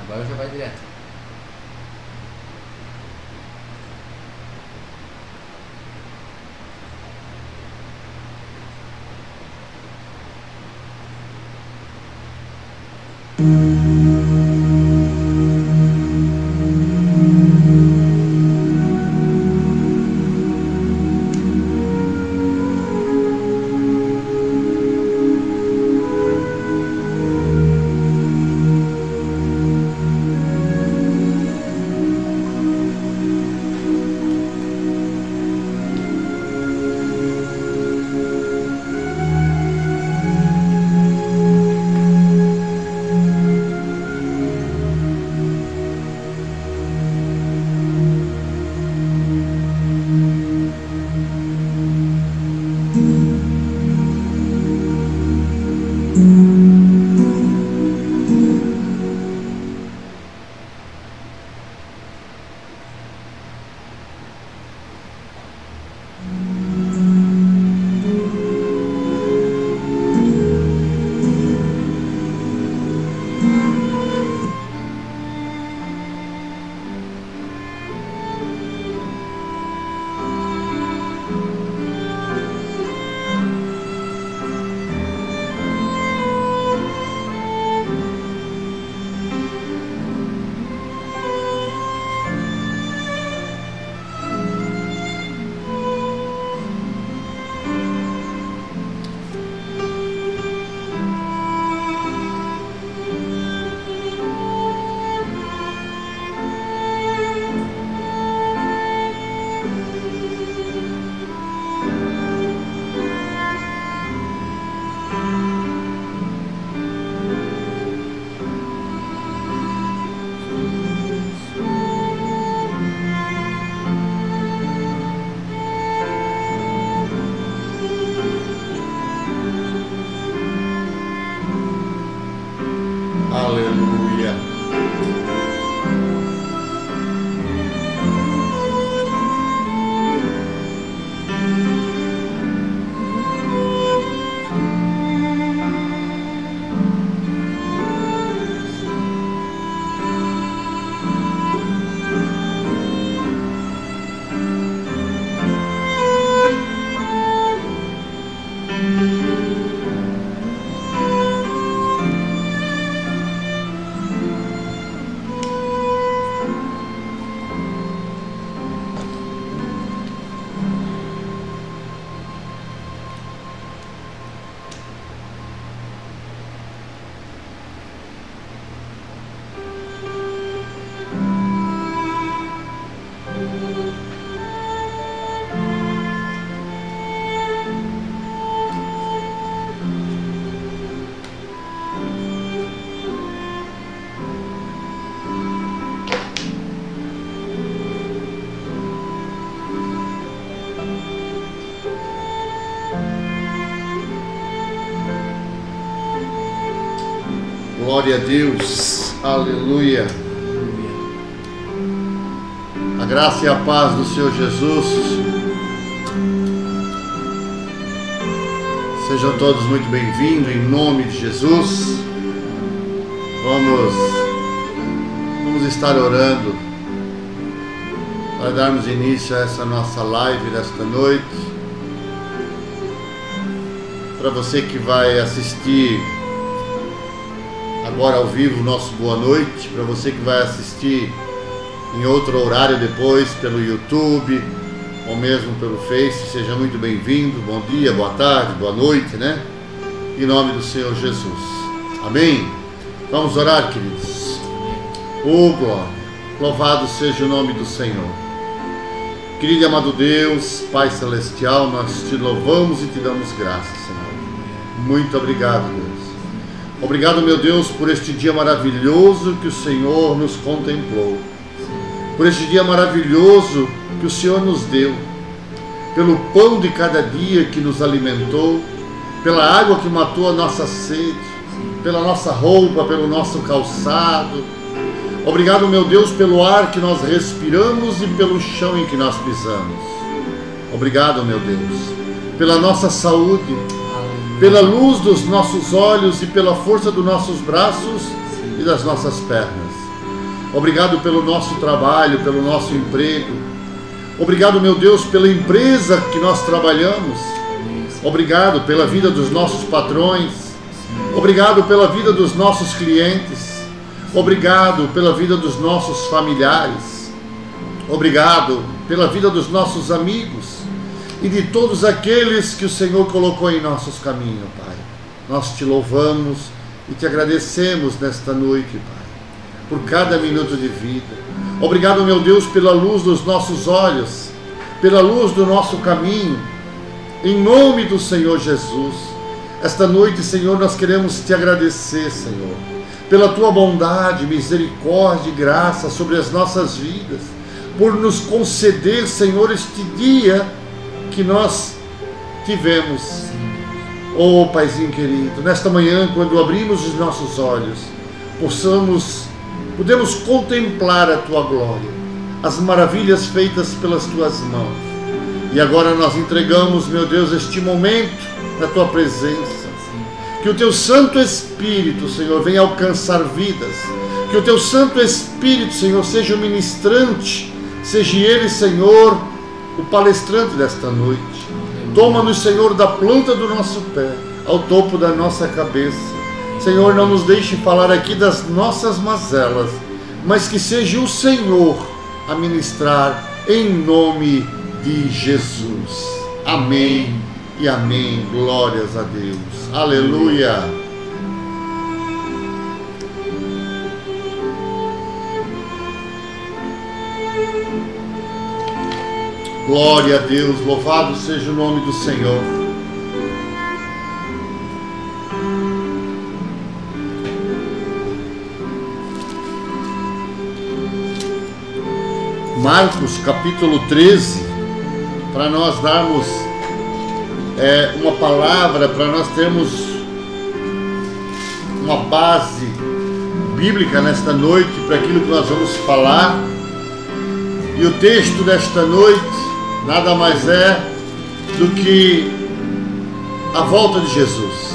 Agora já vai direto. Glória a Deus, aleluia. A graça e a paz do Senhor Jesus. Sejam todos muito bem-vindos em nome de Jesus. Vamos estar orando para darmos início a essa nossa live desta noite. Para você que vai assistir agora ao vivo, nosso boa noite. Para você que vai assistir em outro horário depois pelo YouTube ou mesmo pelo Face, seja muito bem-vindo. Bom dia, boa tarde, boa noite, né? Em nome do Senhor Jesus. Amém? Vamos orar, queridos. Oh, glória. Louvado seja o nome do Senhor. Querido e amado Deus, Pai Celestial, nós te louvamos e te damos graças, Senhor. Muito obrigado, Deus. Obrigado, meu Deus, por este dia maravilhoso que o Senhor nos contemplou. Por este dia maravilhoso que o Senhor nos deu. Pelo pão de cada dia que nos alimentou. Pela água que matou a nossa sede. Pela nossa roupa, pelo nosso calçado. Obrigado, meu Deus, pelo ar que nós respiramos e pelo chão em que nós pisamos. Obrigado, meu Deus, pela nossa saúde, pela luz dos nossos olhos e pela força dos nossos braços e das nossas pernas. Obrigado pelo nosso trabalho, pelo nosso emprego. Obrigado, meu Deus, pela empresa que nós trabalhamos. Obrigado pela vida dos nossos patrões. Obrigado pela vida dos nossos clientes. Obrigado pela vida dos nossos familiares. Obrigado pela vida dos nossos amigos e de todos aqueles que o Senhor colocou em nossos caminhos, Pai. Nós te louvamos e te agradecemos nesta noite, Pai, por cada minuto de vida. Obrigado, meu Deus, pela luz dos nossos olhos, pela luz do nosso caminho, em nome do Senhor Jesus. Esta noite, Senhor, nós queremos te agradecer, Senhor, pela tua bondade, misericórdia e graça sobre as nossas vidas, por nos conceder, Senhor, este dia que nós tivemos. Oh, Paizinho querido, nesta manhã, quando abrimos os nossos olhos, podemos contemplar a tua glória, as maravilhas feitas pelas tuas mãos. E agora nós entregamos, meu Deus, este momento na tua presença. Que o teu Santo Espírito, Senhor, venha alcançar vidas. Que o teu Santo Espírito, Senhor, seja o ministrante, seja ele, Senhor, o palestrante desta noite. Toma-nos, Senhor, da planta do nosso pé ao topo da nossa cabeça. Senhor, não nos deixe falar aqui das nossas mazelas, mas que seja o Senhor a ministrar em nome de Jesus. Amém e amém. Glórias a Deus. Aleluia. Glória a Deus, louvado seja o nome do Senhor. Marcos capítulo 13, para nós darmos uma palavra, para nós termos uma base bíblica nesta noite, para aquilo que nós vamos falar. E o texto desta noite nada mais é do que a volta de Jesus.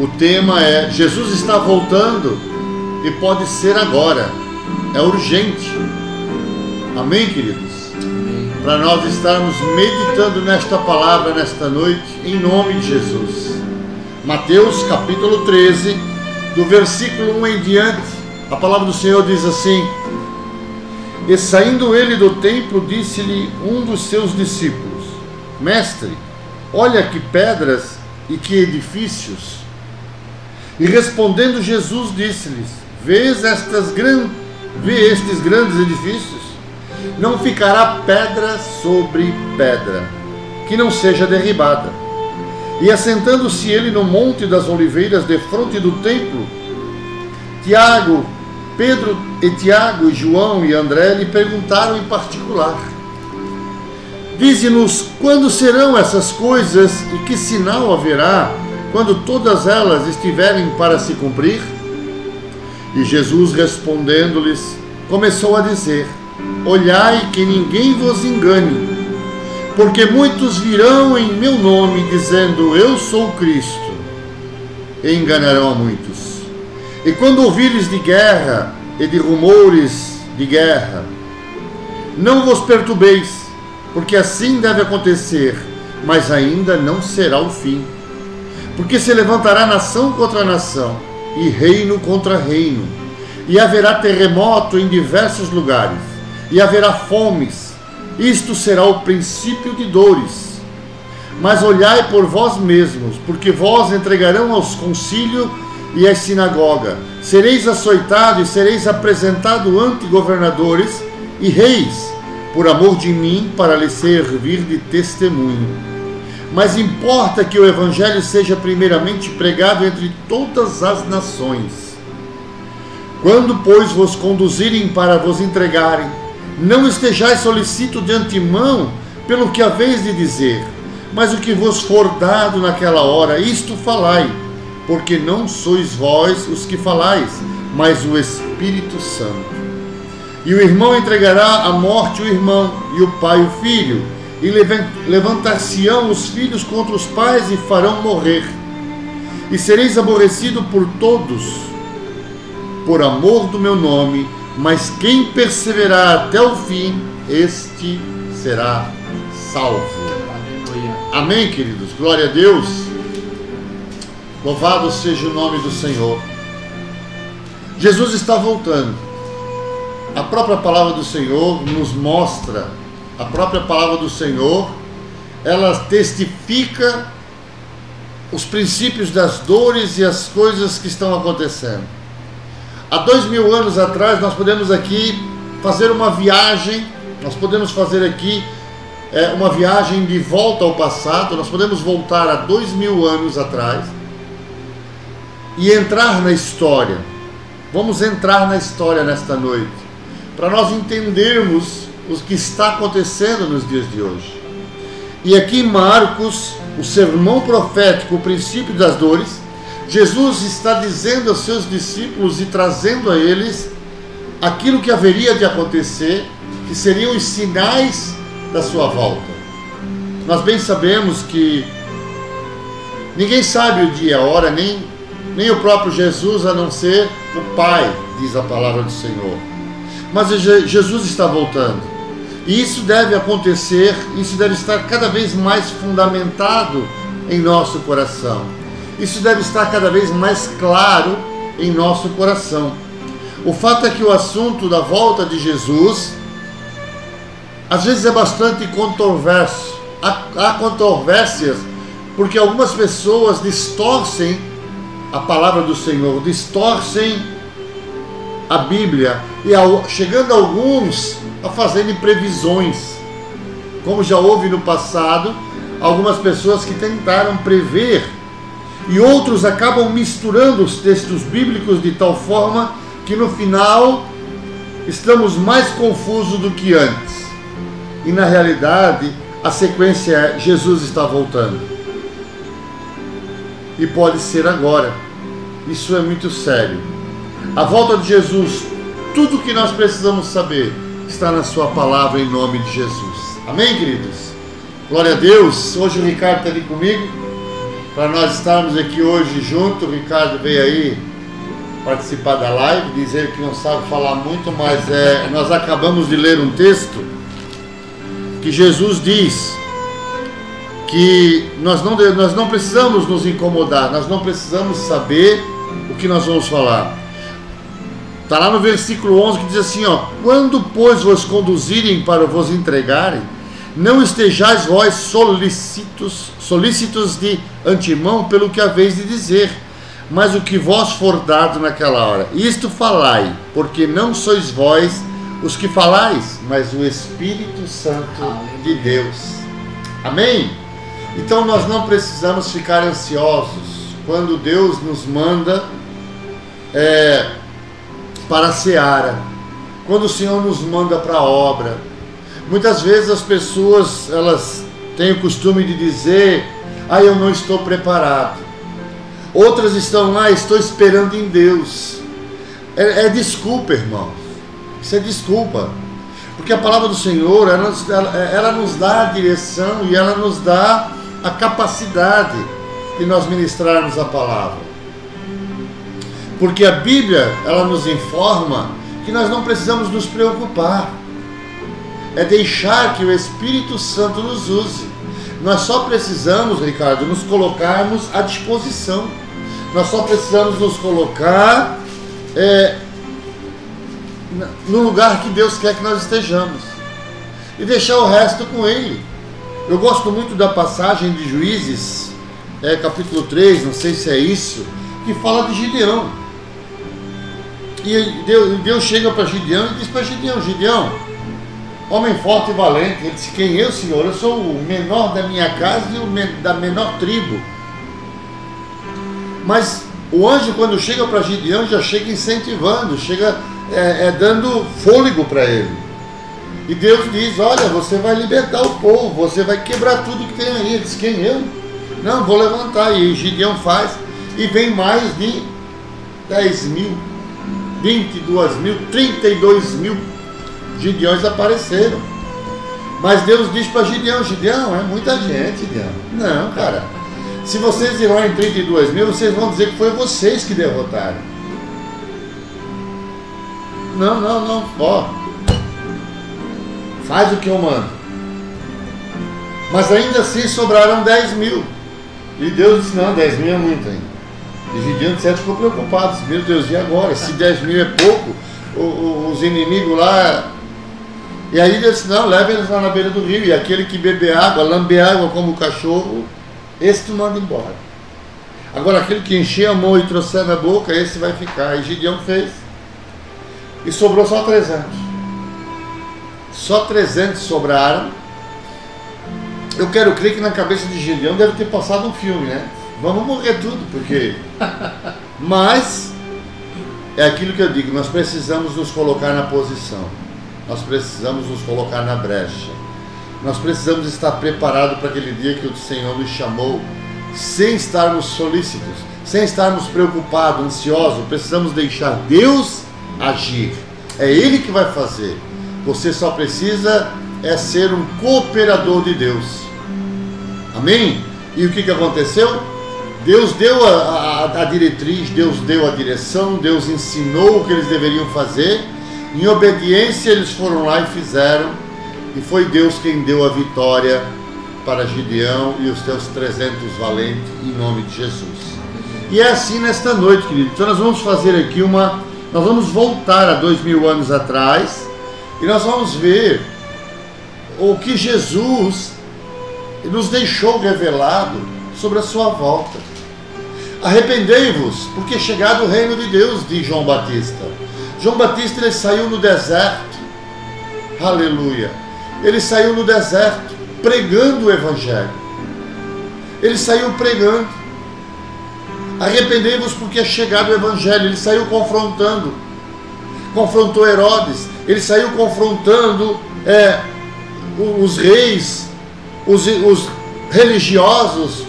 O tema é: Jesus está voltando e pode ser agora. É urgente. Amém, queridos? Para nós estarmos meditando nesta palavra nesta noite, em nome de Jesus. Mateus capítulo 13, do versículo 1 em diante, a palavra do Senhor diz assim: E saindo ele do templo, disse-lhe um dos seus discípulos: Mestre, olha que pedras e que edifícios. E respondendo Jesus disse-lhes: Vê estes grandes edifícios? Não ficará pedra sobre pedra, que não seja derribada. E assentando-se ele no monte das oliveiras, defronte do templo, Pedro e Tiago e João e André lhe perguntaram em particular: Dize-nos quando serão essas coisas e que sinal haverá quando todas elas estiverem para se cumprir? E Jesus, respondendo-lhes, começou a dizer: Olhai que ninguém vos engane, porque muitos virão em meu nome dizendo: Eu sou Cristo, e enganarão a muitos. E quando ouvires de guerra e de rumores de guerra, não vos perturbeis, porque assim deve acontecer, mas ainda não será o fim. Porque se levantará nação contra nação, e reino contra reino, e haverá terremoto em diversos lugares, e haverá fomes. Isto será o princípio de dores. Mas olhai por vós mesmos, porque vós entregarão aos concílios e às sinagogas, sereis açoitado e sereis apresentado ante governadores e reis, por amor de mim, para lhes servir de testemunho. Mas importa que o evangelho seja primeiramente pregado entre todas as nações. Quando, pois, vos conduzirem para vos entregarem, não estejais solícito de antemão pelo que haveis de dizer, mas o que vos for dado naquela hora, isto falai, porque não sois vós os que falais, mas o Espírito Santo. E o irmão entregará à morte o irmão, e o pai o filho, e levantar-se-ão os filhos contra os pais e farão morrer. E sereis aborrecidos por todos por amor do meu nome, mas quem perseverar até o fim, este será salvo. Aleluia. Amém, queridos? Glória a Deus. Louvado seja o nome do Senhor. Jesus está voltando. A própria palavra do Senhor nos mostra, a própria palavra do Senhor, ela testifica os princípios das dores e as coisas que estão acontecendo. Há 2000 anos atrás, nós podemos aqui fazer uma viagem, nós podemos fazer aqui uma viagem de volta ao passado, nós podemos voltar a 2000 anos atrás e entrar na história. Vamos entrar na história nesta noite, para nós entendermos o que está acontecendo nos dias de hoje. E aqui em Marcos, o sermão profético, o princípio das dores, Jesus está dizendo aos seus discípulos e trazendo a eles aquilo que haveria de acontecer, que seriam os sinais da sua volta. Nós bem sabemos que ninguém sabe o dia, a hora, nem o próprio Jesus, a não ser o Pai, diz a palavra do Senhor. Mas Jesus está voltando. E isso deve acontecer, isso deve estar cada vez mais fundamentado em nosso coração. Isso deve estar cada vez mais claro em nosso coração. O fato é que o assunto da volta de Jesus, às vezes é bastante controverso. Há controvérsias, porque algumas pessoas distorcem a palavra do Senhor, distorcem a Bíblia, e chegando alguns a fazerem previsões, como já houve no passado, algumas pessoas que tentaram prever, e outros acabam misturando os textos bíblicos de tal forma que no final estamos mais confusos do que antes. E na realidade a sequência é: Jesus está voltando, e pode ser agora. Isso é muito sério. A volta de Jesus, tudo o que nós precisamos saber está na sua palavra, em nome de Jesus. Amém, queridos? Glória a Deus. Hoje o Ricardo está ali comigo, para nós estarmos aqui hoje juntos. O Ricardo veio aí participar da live, dizer que não sabe falar muito, mas nós acabamos de ler um texto que Jesus diz que nós não precisamos nos incomodar, nós não precisamos saber o que nós vamos falar. Está lá no versículo 11 que diz assim, ó: quando, pois, vos conduzirem para vos entregarem, não estejais vós solícitos de antemão pelo que haveis de dizer, mas o que vos for dado naquela hora. Isto falai, porque não sois vós os que falais, mas o Espírito Santo de Deus. Amém? Então nós não precisamos ficar ansiosos quando Deus nos manda para a seara, quando o Senhor nos manda para a obra. Muitas vezes as pessoas, elas têm o costume de dizer: eu não estou preparado. Outras estão lá: estou esperando em Deus. É desculpa, irmãos. Isso é desculpa. Porque a palavra do Senhor, ela nos dá a direção e ela nos dá a capacidade de nós ministrarmos a palavra. Porque a Bíblia, ela nos informa que nós não precisamos nos preocupar. É deixar que o Espírito Santo nos use. Nós só precisamos, Ricardo, nos colocarmos à disposição. Nós só precisamos nos colocar no lugar que Deus quer que nós estejamos. E deixar o resto com Ele. Eu gosto muito da passagem de Juízes, capítulo 3, não sei se é isso, que fala de Gideão. E Deus chega para Gideão e diz para Gideão: Gideão, homem forte e valente. Ele disse: quem eu, Senhor? Eu sou o menor da minha casa e da menor tribo. Mas o anjo, quando chega para Gideão, já chega incentivando, chega dando fôlego para ele. E Deus diz: olha, você vai libertar o povo, você vai quebrar tudo que tem aí. Ele diz: quem eu? Não, vou levantar. E Gideão faz, e vem mais de 10 mil, 22 mil, 32 mil Gideões apareceram. Mas Deus diz para Gideão: Gideão, é muita gente, Gideão. Não, cara, se vocês irão em 32 mil, vocês vão dizer que foi vocês que derrotaram. não, ó, faz o que eu mando. Mas ainda assim sobraram 10 mil. E Deus disse, não, 10 mil é muito ainda. E Gideão de certo ficou preocupado, meu Deus, e agora? Se 10 mil é pouco, os inimigos lá... E aí Deus disse, não, leva eles lá na beira do rio, e aquele que bebe água, lambe água como o cachorro, esse tu manda embora. Agora aquele que encher a mão e trouxer na boca, esse vai ficar. E Gideão fez. E sobrou só 300. Só 300 sobraram. Eu quero crer que na cabeça de Gideão deve ter passado um filme, né? Vamos morrer tudo, porque... Mas, é aquilo que eu digo, nós precisamos nos colocar na posição. Nós precisamos nos colocar na brecha. Nós precisamos estar preparados para aquele dia que o Senhor nos chamou, sem estarmos solícitos, sem estarmos preocupados, ansiosos. Precisamos deixar Deus agir. É Ele que vai fazer. Você só precisa ser um cooperador de Deus. Amém? E o que aconteceu? Deus deu a diretriz, Deus deu a direção, Deus ensinou o que eles deveriam fazer. Em obediência eles foram lá e fizeram. E foi Deus quem deu a vitória para Gideão e os seus 300 valentes, em nome de Jesus. E é assim nesta noite, querido. Então nós vamos fazer aqui nós vamos voltar a 2000 anos atrás e nós vamos ver o que Jesus nos deixou revelado sobre a sua volta. Arrependei-vos, porque é chegado o reino de Deus, diz João Batista. João Batista, ele saiu no deserto. Aleluia. Ele saiu no deserto pregando o evangelho. Ele saiu pregando. Arrependei-vos, porque é chegado o evangelho. Ele saiu confrontando. Confrontou Herodes. Ele saiu confrontando os reis, os religiosos,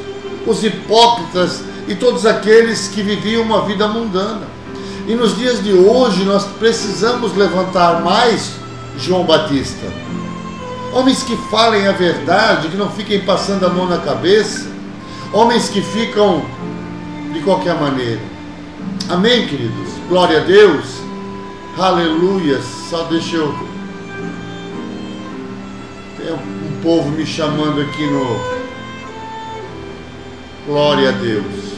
os hipócritas e todos aqueles que viviam uma vida mundana. E nos dias de hoje nós precisamos levantar mais João Batista. Homens que falem a verdade, que não fiquem passando a mão na cabeça. Homens que ficam de qualquer maneira. Amém, queridos? Glória a Deus. Aleluia. Só deixa eu... Tem um povo me chamando aqui no... Glória a Deus.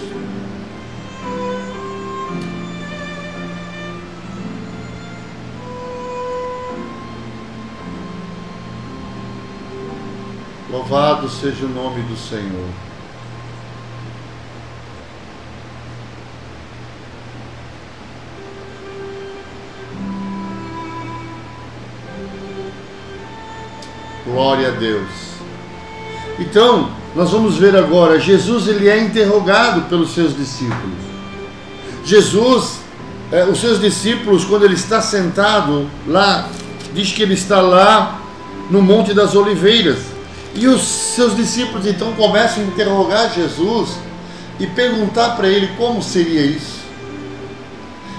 Louvado seja o nome do Senhor. Glória a Deus. Então, nós vamos ver agora, Jesus, ele é interrogado pelos seus discípulos. Jesus, os seus discípulos, quando ele está sentado lá, diz que ele está lá no Monte das Oliveiras. E os seus discípulos então começam a interrogar Jesus e perguntar para ele como seria isso.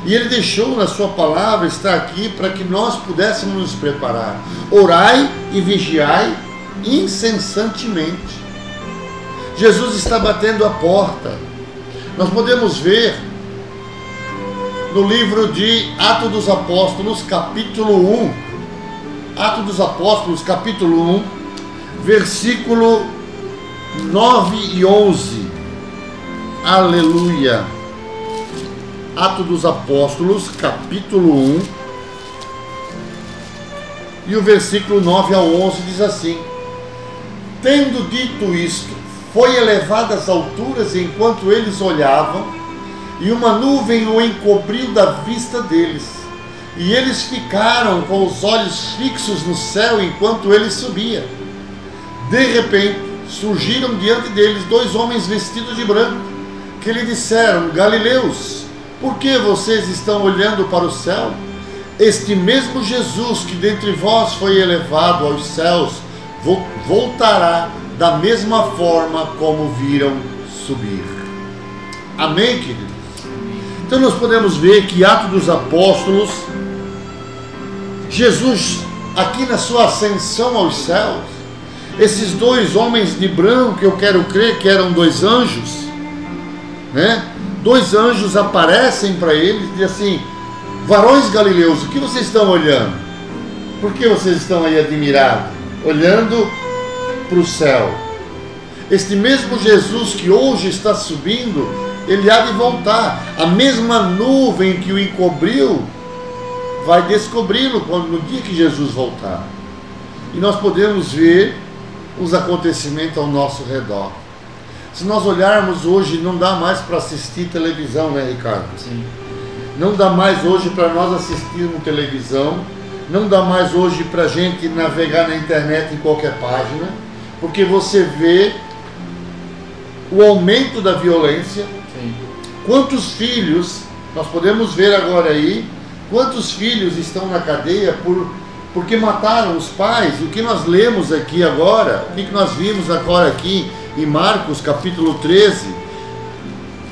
E ele deixou na sua palavra, está aqui, para que nós pudéssemos nos preparar. Orai e vigiai incessantemente. Jesus está batendo a porta. Nós podemos ver no livro de Atos dos Apóstolos, capítulo 1. Atos dos Apóstolos, capítulo 1, versículo 9 e 11. Aleluia. Atos dos Apóstolos, capítulo 1, e o versículo 9 ao 11 diz assim: Tendo dito isto, foi elevado às alturas enquanto eles olhavam, e uma nuvem o encobriu da vista deles. E eles ficaram com os olhos fixos no céu enquanto ele subia. De repente, surgiram diante deles 2 homens vestidos de branco, que lhe disseram: Galileus, por que vocês estão olhando para o céu? Este mesmo Jesus que dentre vós foi elevado aos céus, voltará da mesma forma como viram subir. Amém, queridos? Então nós podemos ver que Atos dos Apóstolos, Jesus, aqui na sua ascensão aos céus, esses 2 homens de branco, eu quero crer que eram 2 anjos, né? 2 anjos aparecem para ele e dizem assim: Varões galileus, o que vocês estão olhando? Por que vocês estão aí admirados? Olhando para o céu. Este mesmo Jesus que hoje está subindo, ele há de voltar. A mesma nuvem que o encobriu vai descobri-lo no dia que Jesus voltar. E nós podemos ver os acontecimentos ao nosso redor. Se nós olharmos hoje, não dá mais para assistir televisão, né, Ricardo? Sim. Não dá mais hoje para nós assistirmos televisão, não dá mais hoje para a gente navegar na internet em qualquer página, porque você vê o aumento da violência. Sim. Quantos filhos, nós podemos ver agora aí, quantos filhos estão na cadeia porque mataram os pais. O que nós lemos aqui agora, o que nós vimos agora aqui em Marcos capítulo 13,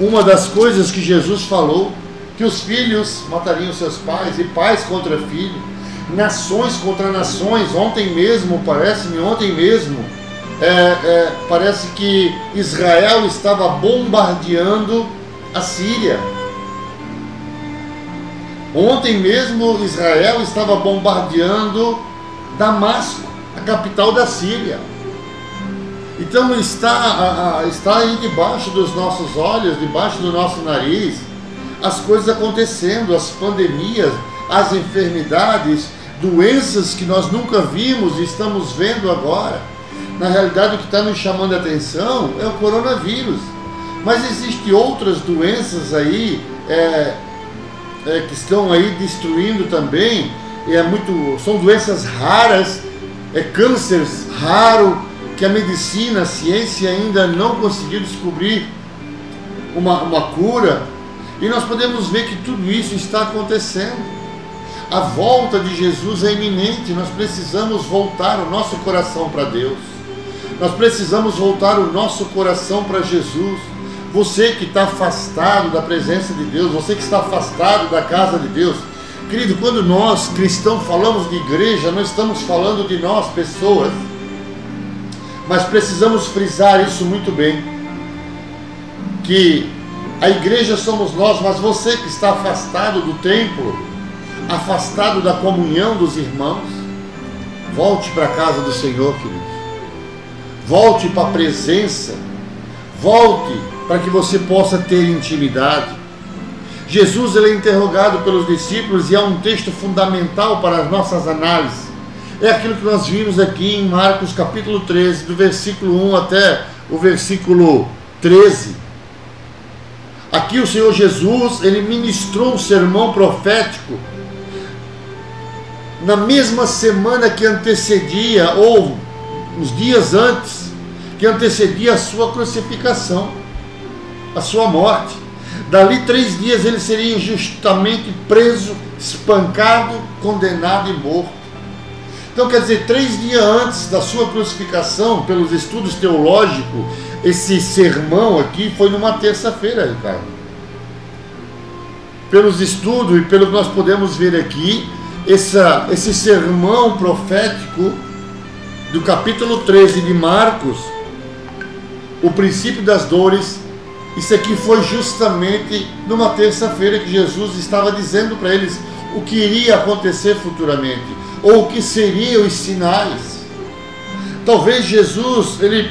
uma das coisas que Jesus falou, que os filhos matariam seus pais, e pais contra filhos, nações contra nações. Ontem mesmo, parece que Israel estava bombardeando a Síria. Ontem mesmo Israel estava bombardeando Damasco, a capital da Síria. Então está aí debaixo dos nossos olhos, debaixo do nosso nariz, as coisas acontecendo, as pandemias, as enfermidades, doenças que nós nunca vimos e estamos vendo agora. Na realidade, o que está nos chamando a atenção é o coronavírus. Mas existem outras doenças aí que estão aí destruindo também. São doenças raras, cânceres raros, que a medicina, a ciência ainda não conseguiu descobrir uma cura. E nós podemos ver que tudo isso está acontecendo. A volta de Jesus é iminente. Nós precisamos voltar o nosso coração para Deus. Nós precisamos voltar o nosso coração para Jesus. Você que está afastado da presença de Deus, você que está afastado da casa de Deus. Querido, quando nós cristãos falamos de igreja, não estamos falando de nós, pessoas. Mas precisamos frisar isso muito bem. Que a igreja somos nós, mas você que está afastado do templo, afastado da comunhão dos irmãos, volte para a casa do Senhor, querido. Volte para a presença. Volte para que você possa ter intimidade. Jesus ele é interrogado pelos discípulos e é um texto fundamental para as nossas análises. É aquilo que nós vimos aqui em Marcos capítulo 13, do versículo 1 até o versículo 13. Aqui o Senhor Jesus, ele ministrou um sermão profético na mesma semana que antecedia, ou uns dias antes, que antecedia a sua crucificação, a sua morte. Dali 3 dias ele seria injustamente preso, espancado, condenado e morto. Então quer dizer, 3 dias antes da sua crucificação, pelos estudos teológicos, esse sermão aqui foi numa terça-feira, Ricardo. Pelos estudos e pelo que nós podemos ver aqui, esse sermão profético do capítulo 13 de Marcos, o princípio das dores, isso aqui foi justamente numa terça-feira que Jesus estava dizendo para eles o que iria acontecer futuramente, ou o que seriam os sinais. Talvez Jesus, ele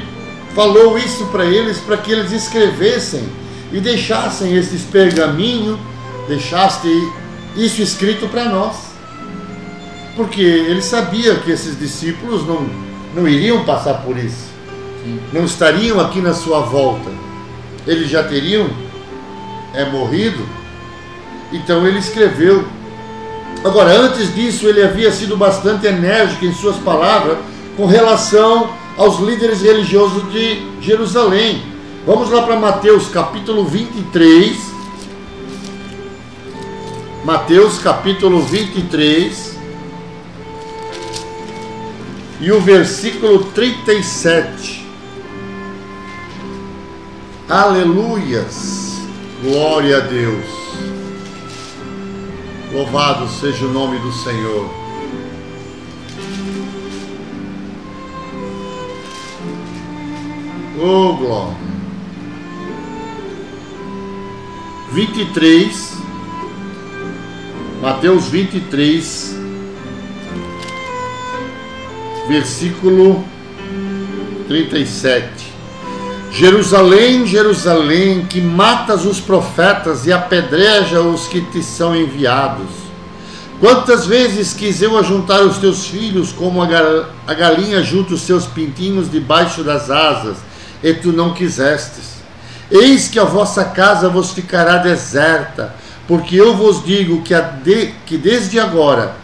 falou isso para eles, para que eles escrevessem e deixassem esses pergaminhos, deixassem isso escrito para nós, porque ele sabia que esses discípulos não iriam passar por isso. Sim. Não estariam aqui na sua volta, eles já teriam morrido. Então ele escreveu. Agora, antes disso, ele havia sido bastante enérgico em suas palavras com relação aos líderes religiosos de Jerusalém. Vamos lá para Mateus capítulo 23. Mateus capítulo 23 e o versículo 37. Aleluias, glória a Deus, louvado seja o nome do Senhor. Oh, glória. 23 Mateus 23, versículo 37. Jerusalém, Jerusalém, que matas os profetas e apedreja os que te são enviados. Quantas vezes quis eu ajuntar os teus filhos, como a galinha junta os seus pintinhos debaixo das asas, e tu não quisestes. Eis que a vossa casa vos ficará deserta, porque eu vos digo que desde agora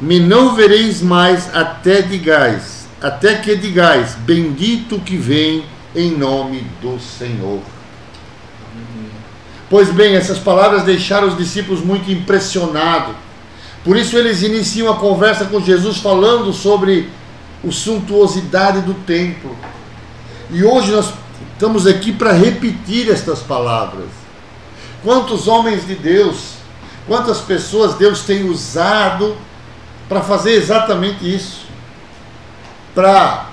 me não vereis mais até que digais, bendito que vem em nome do Senhor. Pois bem, essas palavras deixaram os discípulos muito impressionados. Por isso eles iniciam a conversa com Jesus falando sobre a suntuosidade do templo. E hoje nós estamos aqui para repetir estas palavras. Quantos homens de Deus, quantas pessoas Deus tem usado para fazer exatamente isso, para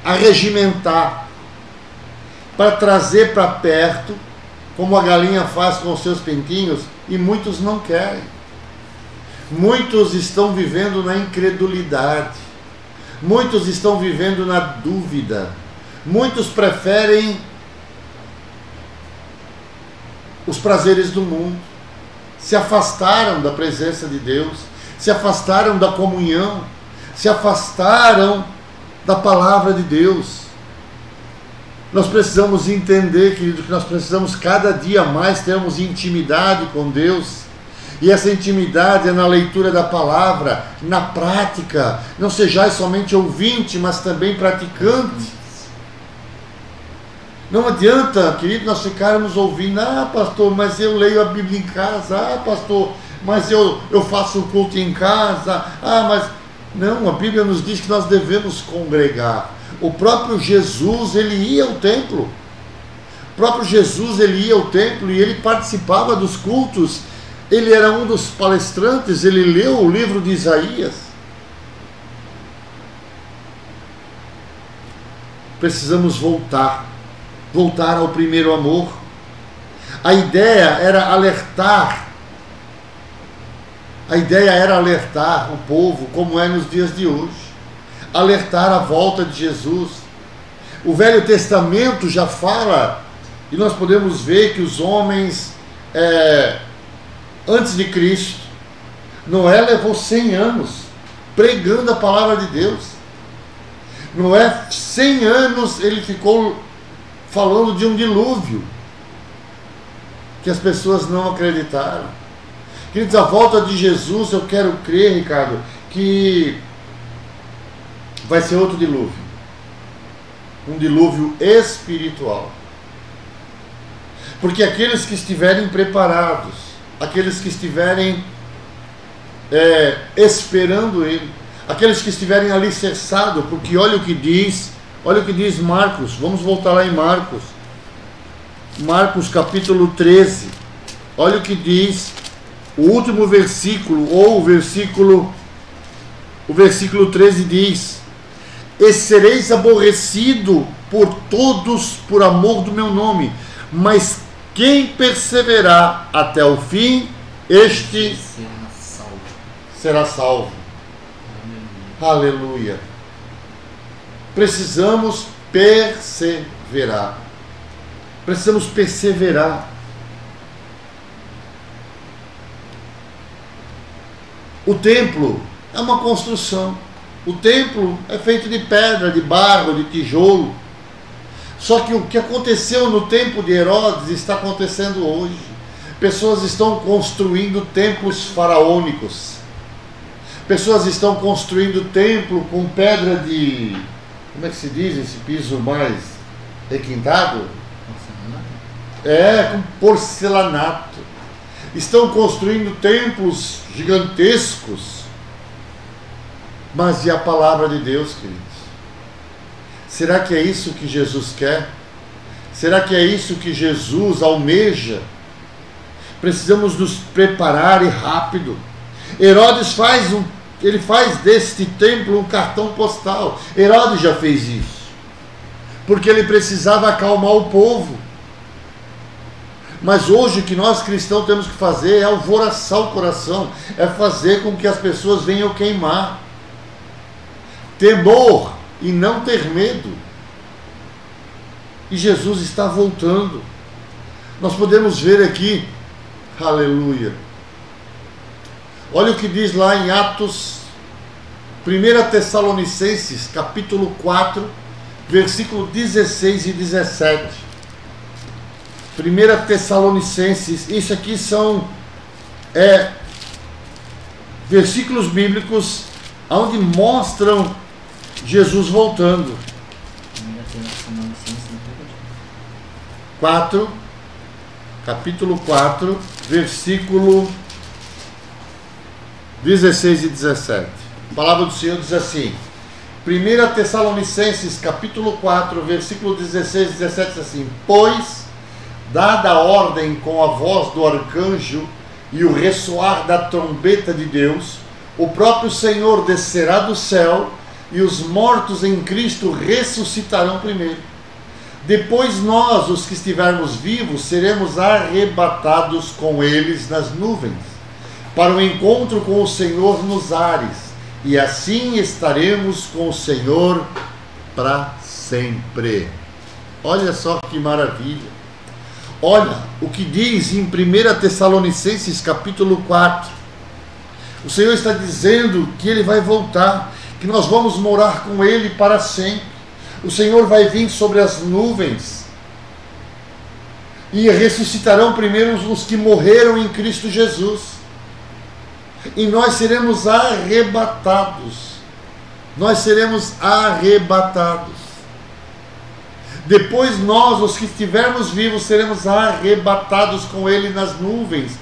arregimentar, para trazer para perto, como a galinha faz com os seus pintinhos, e muitos não querem. Muitos estão vivendo na incredulidade, muitos estão vivendo na dúvida, muitos preferem os prazeres do mundo, se afastaram da presença de Deus, se afastaram da comunhão, se afastaram da palavra de Deus. Nós precisamos entender, querido, que nós precisamos cada dia mais termos intimidade com Deus. E essa intimidade é na leitura da palavra, na prática. Não sejais somente ouvinte, mas também praticante. Não adianta, querido, nós ficarmos ouvindo: ah, pastor, mas eu leio a Bíblia em casa. Ah, pastor, mas eu faço o culto em casa. Ah, mas... Não, a Bíblia nos diz que nós devemos congregar. O próprio Jesus, ele ia ao templo. O próprio Jesus, ele ia ao templo e ele participava dos cultos. Ele era um dos palestrantes, ele leu o livro de Isaías. Precisamos voltar ao primeiro amor. A ideia era alertar o povo, como é nos dias de hoje, alertar a volta de Jesus. O Velho Testamento já fala, e nós podemos ver que os homens, antes de Cristo, Noé levou 100 anos pregando a palavra de Deus. Noé, 100 anos, ele ficou falando de um dilúvio, que as pessoas não acreditaram. Queridos, a volta de Jesus, eu quero crer, Ricardo, que vai ser outro dilúvio. Um dilúvio espiritual. Porque aqueles que estiverem preparados, aqueles que estiverem esperando Ele, aqueles que estiverem alicerçados, porque olha o que diz Marcos. Vamos voltar lá em Marcos. Marcos capítulo 13. Olha o que diz o último versículo, ou o versículo 13 diz: e sereis aborrecido por todos por amor do meu nome, mas quem perseverar até o fim, este será salvo. Aleluia. Precisamos perseverar. Precisamos perseverar. O templo é uma construção. O templo é feito de pedra, de barro, de tijolo. Só que o que aconteceu no tempo de Herodes está acontecendo hoje. Pessoas estão construindo templos faraônicos. Pessoas estão construindo templo com pedra de... Como é que se diz esse piso mais requintado? Com porcelanato. Estão construindo templos gigantescos. Mas e a palavra de Deus, queridos? Será que é isso que Jesus quer? Será que é isso que Jesus almeja? Precisamos nos preparar e rápido. Herodes faz deste templo um cartão postal. Herodes já fez isso, porque ele precisava acalmar o povo. Mas hoje o que nós cristãos temos que fazer é alvoroçar o coração, é fazer com que as pessoas venham queimar. Temor e não ter medo. E Jesus está voltando. Nós podemos ver aqui, aleluia. Olha o que diz lá em Atos, 1 Tessalonicenses, capítulo 4, versículo 16 e 17. 1 Tessalonicenses, isso aqui são versículos bíblicos onde mostram Jesus voltando. 4, capítulo 4, versículo 16 e 17. A palavra do Senhor diz assim, 1 Tessalonicenses, capítulo 4, versículo 16 e 17, diz assim: pois, dada a ordem com a voz do arcanjo e o ressoar da trombeta de Deus, o próprio Senhor descerá do céu e os mortos em Cristo ressuscitarão primeiro. Depois nós, os que estivermos vivos, seremos arrebatados com eles nas nuvens, para o encontro com o Senhor nos ares, e assim estaremos com o Senhor para sempre. Olha só que maravilha. Olha o que diz em 1 Tessalonicenses capítulo 4. O Senhor está dizendo que Ele vai voltar, que nós vamos morar com Ele para sempre. O Senhor vai vir sobre as nuvens e ressuscitarão primeiro os que morreram em Cristo Jesus. E nós seremos arrebatados. Nós seremos arrebatados. Depois nós, os que estivermos vivos, seremos arrebatados com Ele nas nuvens,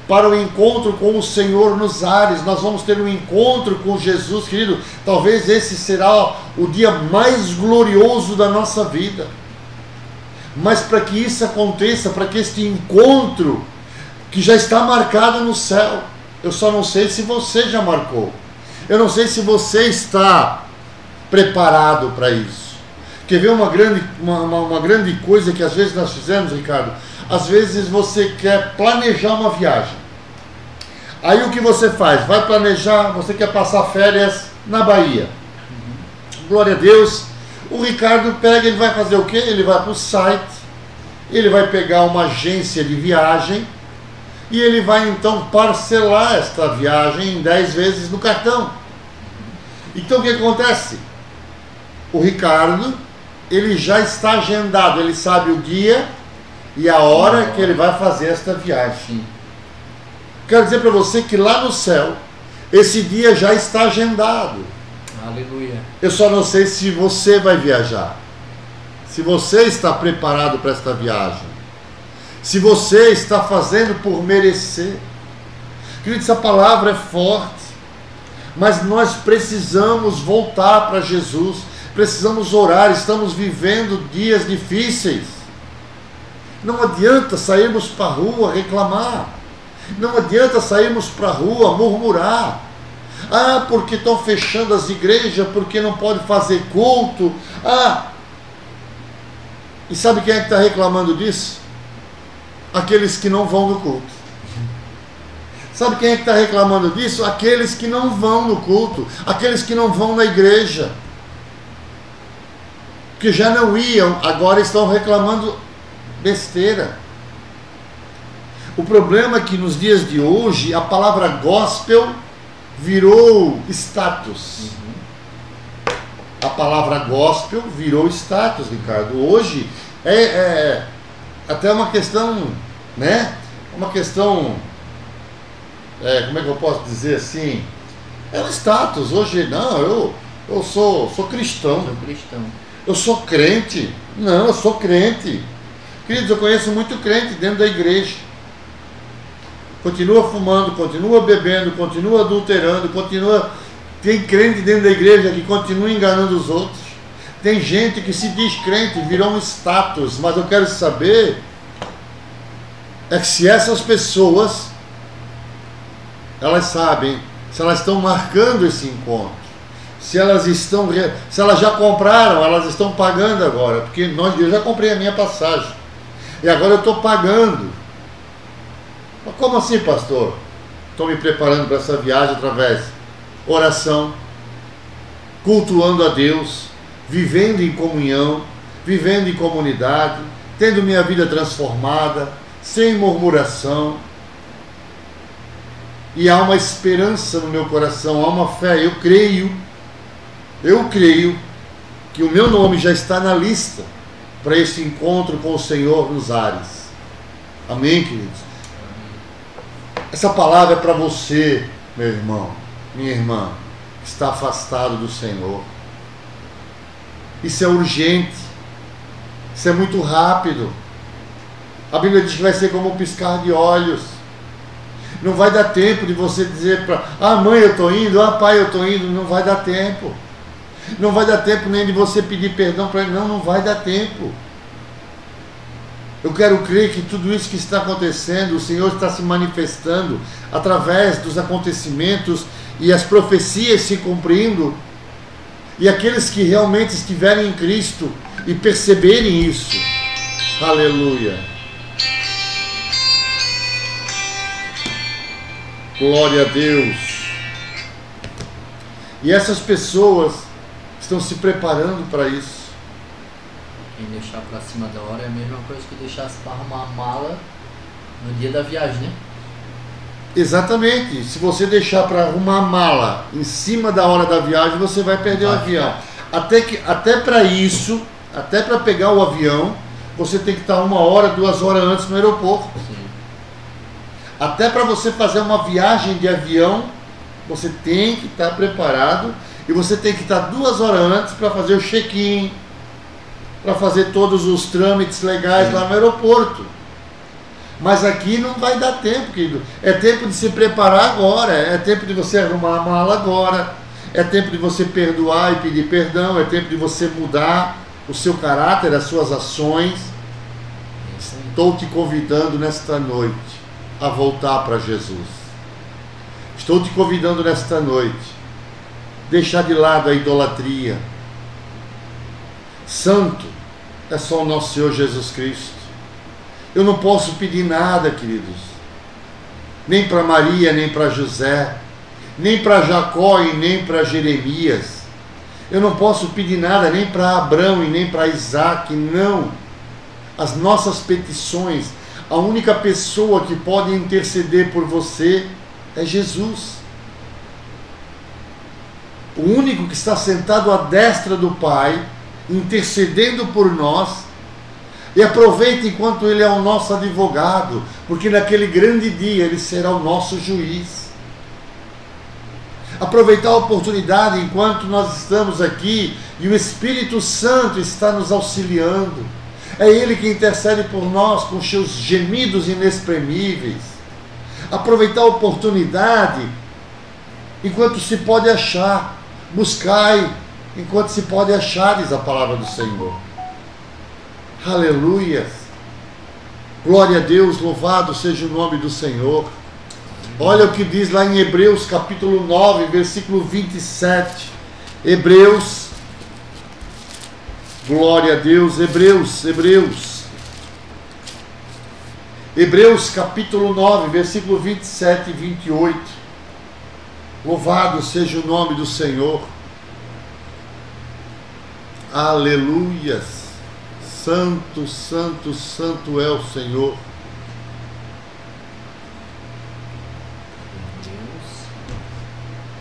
para o encontro com o Senhor nos ares. Nós vamos ter um encontro com Jesus, querido. Talvez esse será o dia mais glorioso da nossa vida. Mas para que isso aconteça, para que este encontro, que já está marcado no céu, eu só não sei se você já marcou. Eu não sei se você está preparado para isso. Quer ver uma grande coisa que às vezes nós fizemos, Ricardo? Às vezes você quer planejar uma viagem. Aí o que você faz? Vai planejar, você quer passar férias na Bahia. Glória a Deus. O Ricardo pega, ele vai fazer o quê? Ele vai para o site, ele vai pegar uma agência de viagem e ele vai então parcelar esta viagem em 10 vezes no cartão. Então o que acontece? O Ricardo, ele já está agendado, ele sabe o dia e a hora que ele vai fazer esta viagem. Quero dizer para você que lá no céu, esse dia já está agendado. Aleluia. Eu só não sei se você vai viajar, se você está preparado para esta viagem, se você está fazendo por merecer. Querido, essa palavra é forte, mas nós precisamos voltar para Jesus, precisamos orar. Estamos vivendo dias difíceis. Não adianta sairmos para a rua reclamar. Não adianta sairmos para a rua murmurar. Ah, porque estão fechando as igrejas, porque não pode fazer culto. E sabe quem é que está reclamando disso? Aqueles que não vão no culto. Sabe quem é que está reclamando disso? Aqueles que não vão no culto, aqueles que não vão na igreja, que já não iam, agora estão reclamando besteira. O problema é que nos dias de hoje a palavra gospel virou status. A palavra gospel virou status, Ricardo. Hoje é até uma questão, né? Uma questão, como é que eu posso dizer assim? É um status. Hoje, não, eu sou cristão. Eu sou crente. Não, eu sou crente. Queridos, eu conheço muito crente dentro da igreja. Continua fumando, continua bebendo, continua adulterando, tem crente dentro da igreja que continua enganando os outros. Tem gente que se diz crente, virou um status. Mas eu quero saber que se essas pessoas, elas sabem, se elas estão marcando esse encontro, se elas já compraram, elas estão pagando agora, porque eu já comprei a minha passagem e agora eu estou pagando. Mas como assim, pastor? Estou me preparando para essa viagem através oração, cultuando a Deus, vivendo em comunhão, vivendo em comunidade, tendo minha vida transformada, sem murmuração. E há uma esperança no meu coração, há uma fé. Eu creio que o meu nome já está na lista para esse encontro com o Senhor nos ares. Amém, queridos? Essa palavra é para você, meu irmão, minha irmã, que está afastado do Senhor. Isso é urgente, isso é muito rápido. A Bíblia diz que vai ser como um piscar de olhos. Não vai dar tempo de você dizer para mãe, eu estou indo, pai, eu estou indo. Não vai dar tempo. Não vai dar tempo nem de você pedir perdão para ele. Não vai dar tempo. Eu quero crer que tudo isso que está acontecendo, o Senhor está se manifestando através dos acontecimentos e as profecias se cumprindo. E aqueles que realmente estiverem em Cristo e perceberem isso. Aleluia. Glória a Deus. E essas pessoas estão se preparando para isso. Quem deixar para cima da hora é a mesma coisa que deixasse para arrumar a mala no dia da viagem, né? Exatamente. Se você deixar para arrumar a mala em cima da hora da viagem, você vai perder o avião. Até para isso, até para pegar o avião, você tem que estar 1 hora, 2 horas antes no aeroporto. Sim. Até para você fazer uma viagem de avião, você tem que estar preparado e você tem que estar 2 horas antes para fazer o check-in, para fazer todos os trâmites legais. Sim. Lá no aeroporto. Mas aqui não vai dar tempo, querido. É tempo de se preparar agora, é tempo de você arrumar a mala agora, é tempo de você perdoar e pedir perdão, é tempo de você mudar o seu caráter, as suas ações. Estou te convidando nesta noite a voltar para Jesus. Estou te convidando nesta noite deixar de lado a idolatria. Santo é só o nosso Senhor Jesus Cristo. Eu não posso pedir nada, queridos, nem para Maria, nem para José, nem para Jacó e nem para Jeremias. Eu não posso pedir nada nem para Abraão e nem para Isaac, não. As nossas petições, a única pessoa que pode interceder por você é Jesus. O único que está sentado à destra do Pai, intercedendo por nós. E aproveite enquanto Ele é o nosso advogado, porque naquele grande dia Ele será o nosso juiz. Aproveitar a oportunidade enquanto nós estamos aqui e o Espírito Santo está nos auxiliando. É Ele que intercede por nós com seus gemidos inexprimíveis. Aproveitar a oportunidade enquanto se pode achar. Buscai enquanto se pode achar, diz a palavra do Senhor. Aleluia. Glória a Deus, louvado seja o nome do Senhor. Olha o que diz lá em Hebreus capítulo 9, versículo 27. Hebreus, glória a Deus, Hebreus capítulo 9, versículo 27 e 28. Louvado seja o nome do Senhor. Aleluias. Santo, santo, santo é o Senhor.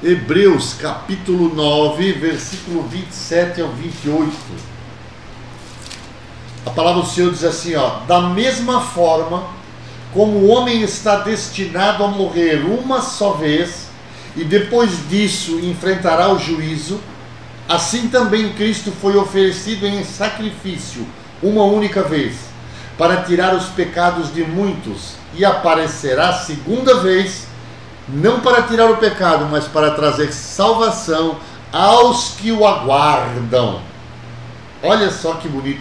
Hebreus capítulo 9, versículo 27 ao 28. A palavra do Senhor diz assim, da mesma forma como o homem está destinado a morrer uma só vez e depois disso enfrentará o juízo, assim também Cristo foi oferecido em sacrifício uma única vez, para tirar os pecados de muitos, e aparecerá segunda vez, não para tirar o pecado, mas para trazer salvação aos que o aguardam. Olha só que bonito.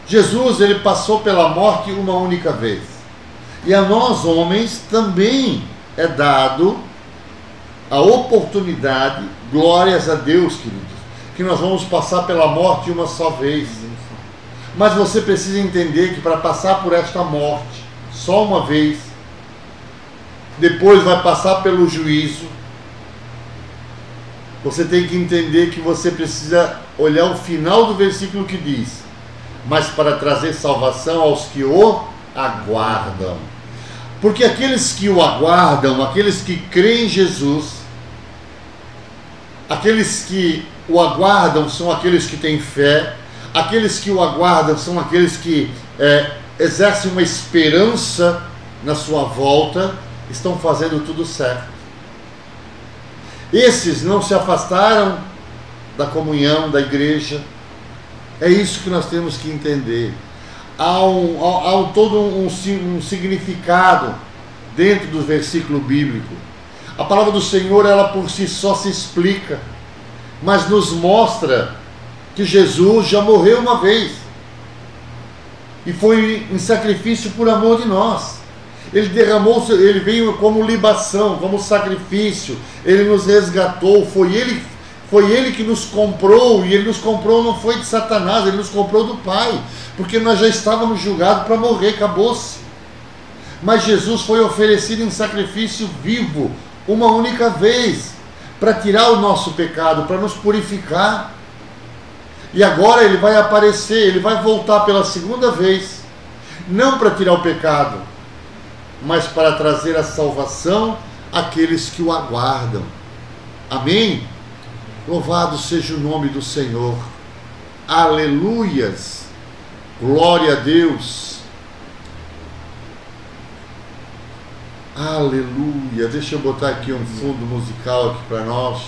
Jesus, ele passou pela morte uma única vez, e a nós homens também é dado a oportunidade, glórias a Deus, queridos, que nós vamos passar pela morte uma só vez. Mas você precisa entender que para passar por esta morte, só uma vez, depois vai passar pelo juízo. Você tem que entender que você precisa olhar o final do versículo que diz: mas para trazer salvação aos que o aguardam. Porque aqueles que o aguardam, aqueles que creem em Jesus, aqueles que o aguardam são aqueles que têm fé, aqueles que o aguardam são aqueles que exercem uma esperança na sua volta, estão fazendo tudo certo. Esses não se afastaram da comunhão, da igreja. É isso que nós temos que entender. Há todo um significado dentro do versículo bíblico. A palavra do Senhor, ela por si só se explica, mas nos mostra que Jesus já morreu uma vez e foi em sacrifício por amor de nós. Ele derramou, ele veio como libação, como sacrifício, ele nos resgatou, foi ele que nos comprou, e ele nos comprou não foi de Satanás, ele nos comprou do Pai, porque nós já estávamos julgados para morrer, acabou-se. Mas Jesus foi oferecido em sacrifício vivo, uma única vez, para tirar o nosso pecado, para nos purificar. E agora ele vai aparecer, ele vai voltar pela segunda vez, não para tirar o pecado, mas para trazer a salvação àqueles que o aguardam. Amém? Louvado seja o nome do Senhor. Aleluias. Glória a Deus. Aleluia. Deixa eu botar aqui um fundo musical aqui para nós.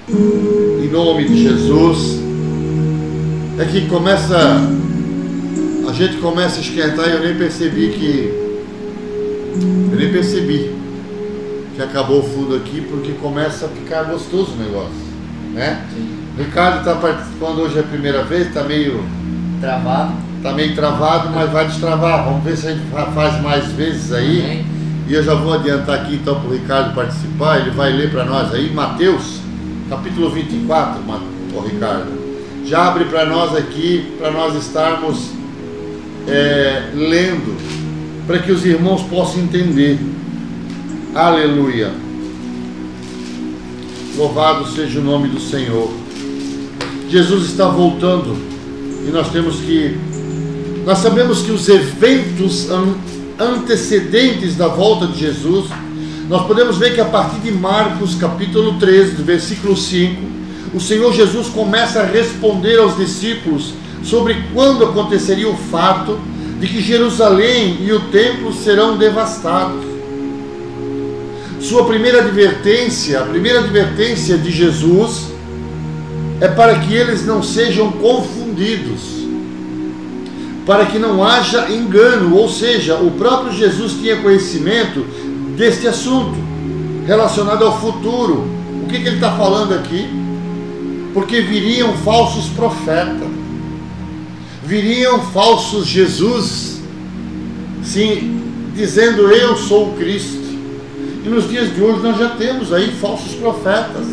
Em nome de Jesus. É que a gente começa a esquentar e eu nem percebi que acabou o fundo aqui, porque começa a ficar gostoso o negócio, né? O Ricardo está participando hoje a primeira vez, está meio travado, mas vai destravar. Vamos ver se a gente faz mais vezes aí. Amém. E eu já vou adiantar aqui então para o Ricardo participar. Ele vai ler para nós aí Mateus capítulo 24, o Ricardo. Já abre para nós aqui, para nós estarmos lendo, para que os irmãos possam entender. Aleluia. Louvado seja o nome do Senhor. Jesus está voltando e nós sabemos que os eventos antecedentes da volta de Jesus, nós podemos ver que a partir de Marcos capítulo 13, do versículo 5, o Senhor Jesus começa a responder aos discípulos sobre quando aconteceria o fato de que Jerusalém e o templo serão devastados. Sua primeira advertência, a primeira advertência de Jesus é para que eles não sejam confundidos, para que não haja engano, ou seja, o próprio Jesus tinha conhecimento deste assunto, relacionado ao futuro. O que ele está falando aqui? Porque viriam falsos profetas, viriam falsos Jesus, sim, dizendo eu sou o Cristo. E nos dias de hoje nós já temos aí falsos profetas.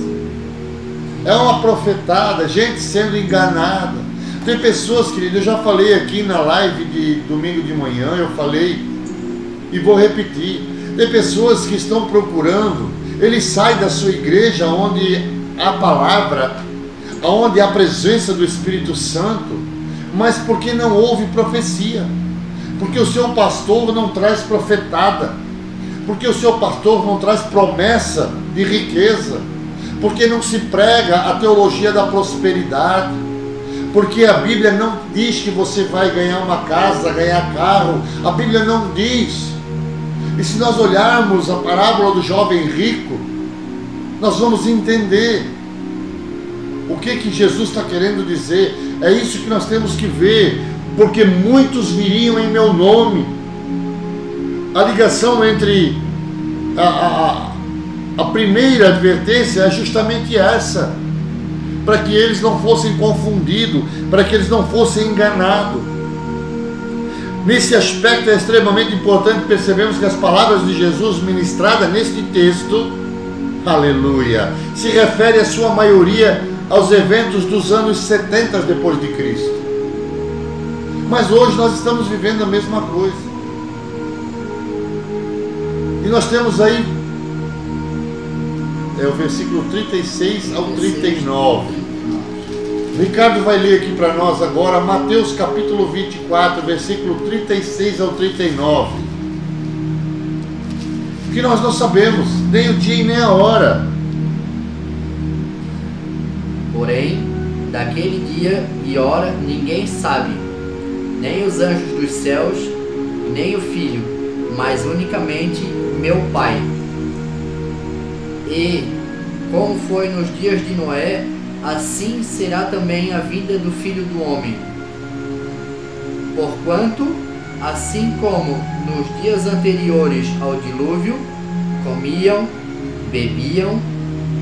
É uma profetada, gente sendo enganada. Tem pessoas, querido, eu já falei aqui na live de domingo de manhã, eu falei e vou repetir. Tem pessoas que estão procurando, ele sai da sua igreja onde há palavra, onde há a presença do Espírito Santo, mas porque não houve profecia, porque o seu pastor não traz profetada, porque o seu pastor não traz promessa de riqueza, porque não se prega a teologia da prosperidade, porque a Bíblia não diz que você vai ganhar uma casa, ganhar carro, a Bíblia não diz. E se nós olharmos a parábola do jovem rico, nós vamos entender o que Jesus está querendo dizer. É isso que nós temos que ver, porque muitos viriam em meu nome. A ligação entre a primeira advertência é justamente essa, para que eles não fossem confundidos, para que eles não fossem enganados. Nesse aspecto é extremamente importante percebermos que as palavras de Jesus ministradas neste texto, aleluia, se refere a sua maioria aos eventos dos anos 70 depois de Cristo. Mas hoje nós estamos vivendo a mesma coisa. E nós temos aí o versículo 36 ao 39. Ricardo vai ler aqui para nós agora Mateus capítulo 24, versículo 36 ao 39. Que nós não sabemos nem o dia e nem a hora. Porém, daquele dia e hora ninguém sabe, nem os anjos dos céus, nem o Filho, mas unicamente meu Pai. E, como foi nos dias de Noé, assim será também a vinda do Filho do Homem. Porquanto, assim como nos dias anteriores ao dilúvio, comiam, bebiam,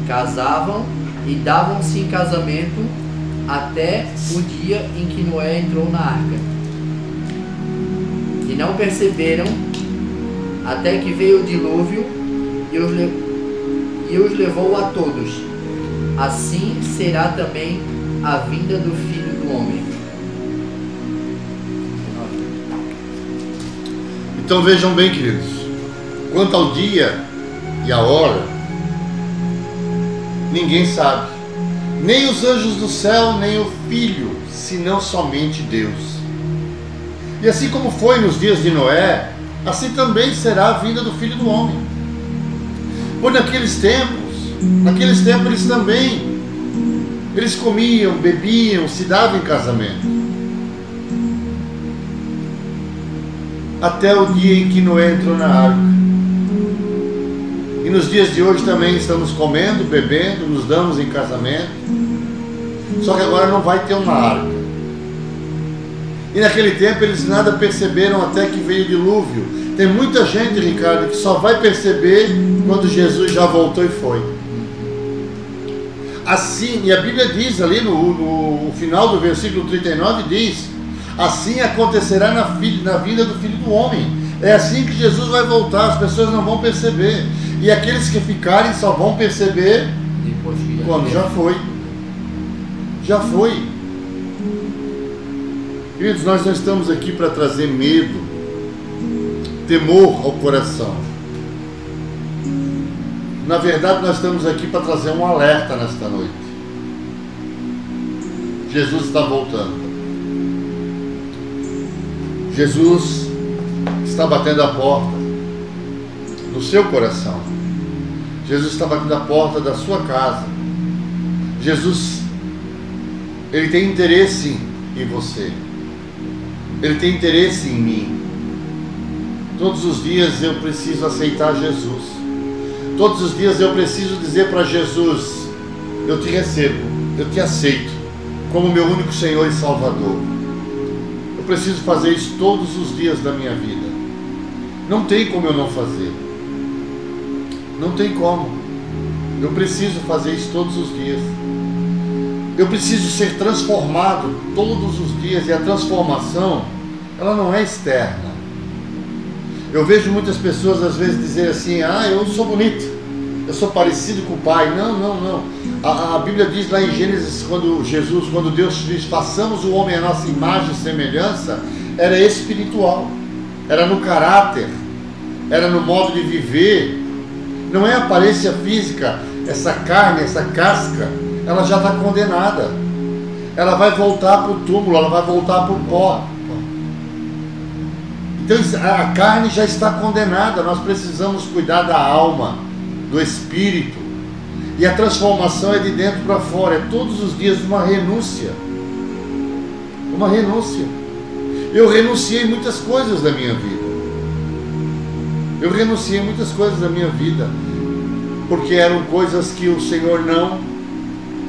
casavam e davam-se em casamento até o dia em que Noé entrou na arca. E não perceberam até que veio o dilúvio e os levou a todos. Assim será também a vinda do Filho do Homem. Então vejam bem, queridos, quanto ao dia e a hora, ninguém sabe, nem os anjos do céu, nem o Filho, senão somente Deus. E assim como foi nos dias de Noé, assim também será a vinda do Filho do Homem. Pois naqueles tempos eles comiam, bebiam, se davam em casamento, até o dia em que Noé entrou na arca. E nos dias de hoje também estamos comendo, bebendo, nos damos em casamento, só que agora não vai ter uma arca. E naquele tempo eles nada perceberam até que veio o dilúvio. Tem muita gente, Ricardo, que só vai perceber quando Jesus já voltou e foi. Assim, e a Bíblia diz ali no final do versículo 39, diz: assim acontecerá na vinda do Filho do Homem. É assim que Jesus vai voltar, as pessoas não vão perceber. E aqueles que ficarem só vão perceber quando já foi. Já foi. Queridos, nós não estamos aqui para trazer medo, temor ao coração. Na verdade, nós estamos aqui para trazer um alerta nesta noite. Jesus está voltando. Jesus está batendo a porta do seu coração. Jesus está batendo a porta da sua casa. Jesus, Ele tem interesse em você. Ele tem interesse em mim. Todos os dias eu preciso aceitar Jesus. Todos os dias eu preciso dizer para Jesus: eu te recebo, eu te aceito como meu único Senhor e Salvador. Eu preciso fazer isso todos os dias da minha vida. Não tem como eu não fazer. Não tem como. Eu preciso fazer isso todos os dias. Eu preciso ser transformado todos os dias. E a transformação, ela não é externa. Eu vejo muitas pessoas às vezes dizer assim: ah, eu sou bonito, eu sou parecido com o Pai. Não. A Bíblia diz lá em Gênesis, quando Deus diz: façamos o homem à nossa imagem e semelhança, era espiritual, era no caráter, era no modo de viver. Não é a aparência física. Essa carne, essa casca, ela já está condenada. Ela vai voltar para o túmulo, ela vai voltar para o pó. Então a carne já está condenada. Nós precisamos cuidar da alma, do espírito. E a transformação é de dentro para fora. É todos os dias uma renúncia. Uma renúncia. Eu renunciei muitas coisas da minha vida. Eu renunciei muitas coisas da minha vida, porque eram coisas que o Senhor não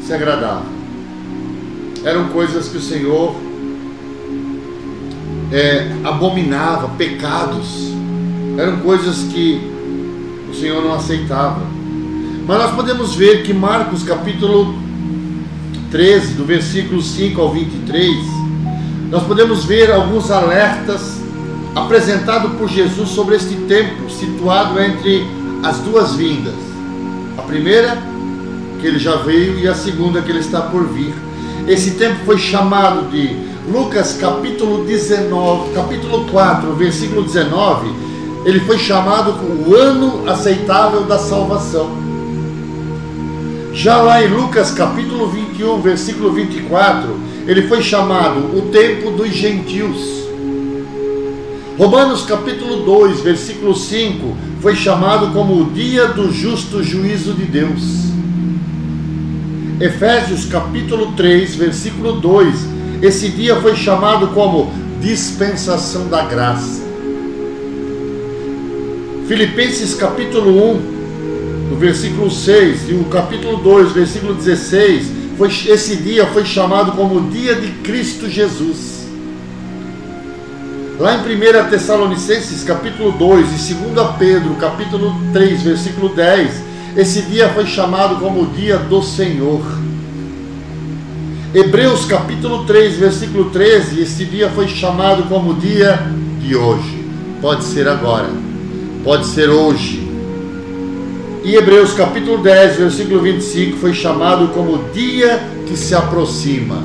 se agradava. Eram coisas que o Senhor abominava, pecados. Eram coisas que o Senhor não aceitava. Mas nós podemos ver que Marcos capítulo 13, do versículo 5 ao 23, nós podemos ver alguns alertas apresentados por Jesus sobre este tempo situado entre as duas vindas. A primeira, que ele já veio, e a segunda, que ele está por vir. Esse tempo foi chamado de Lucas capítulo 4, versículo 19, ele foi chamado o ano aceitável da salvação. Já lá em Lucas capítulo 21, versículo 24, ele foi chamado o tempo dos gentios. Romanos capítulo 2, versículo 5, foi chamado como o dia do justo juízo de Deus. Efésios capítulo 3, versículo 2, esse dia foi chamado como dispensação da graça. Filipenses capítulo 1, no versículo 6, e o capítulo 2, versículo 16, esse dia foi chamado como o dia de Cristo Jesus. Lá em 1 Tessalonicenses capítulo 2 e 2 Pedro capítulo 3, versículo 10, esse dia foi chamado como o dia do Senhor. Hebreus capítulo 3, versículo 13, esse dia foi chamado como o dia de hoje. Pode ser agora, pode ser hoje. E Hebreus capítulo 10, versículo 25, foi chamado como o dia que se aproxima.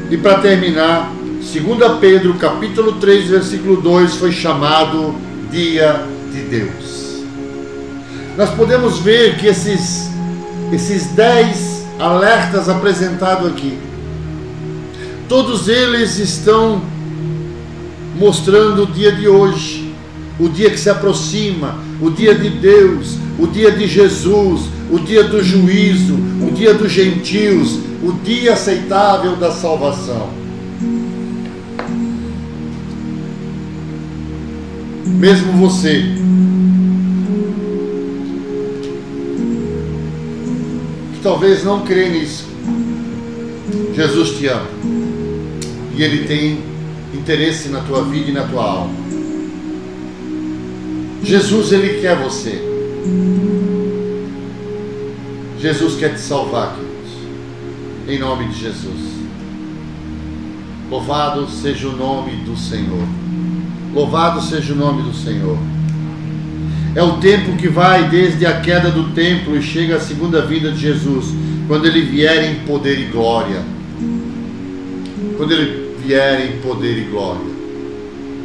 E para terminar, 2 Pedro capítulo 3, versículo 2, foi chamado dia de Deus. Nós podemos ver que esses 10 alertas apresentados aqui, todos eles estão mostrando o dia de hoje, o dia que se aproxima, o dia de Deus, o dia de Jesus, o dia do juízo, o dia dos gentios, o dia aceitável da salvação. Mesmo você que talvez não crê nisso, Jesus te ama e Ele tem interesse na tua vida e na tua alma. Jesus, Ele quer você. Jesus quer te salvar, queridos, em nome de Jesus. Louvado seja o nome do Senhor. Louvado seja o nome do Senhor. É o tempo que vai desde a queda do templo e chega a segunda vinda de Jesus, quando Ele vier em poder e glória. Quando Ele vier em poder e glória.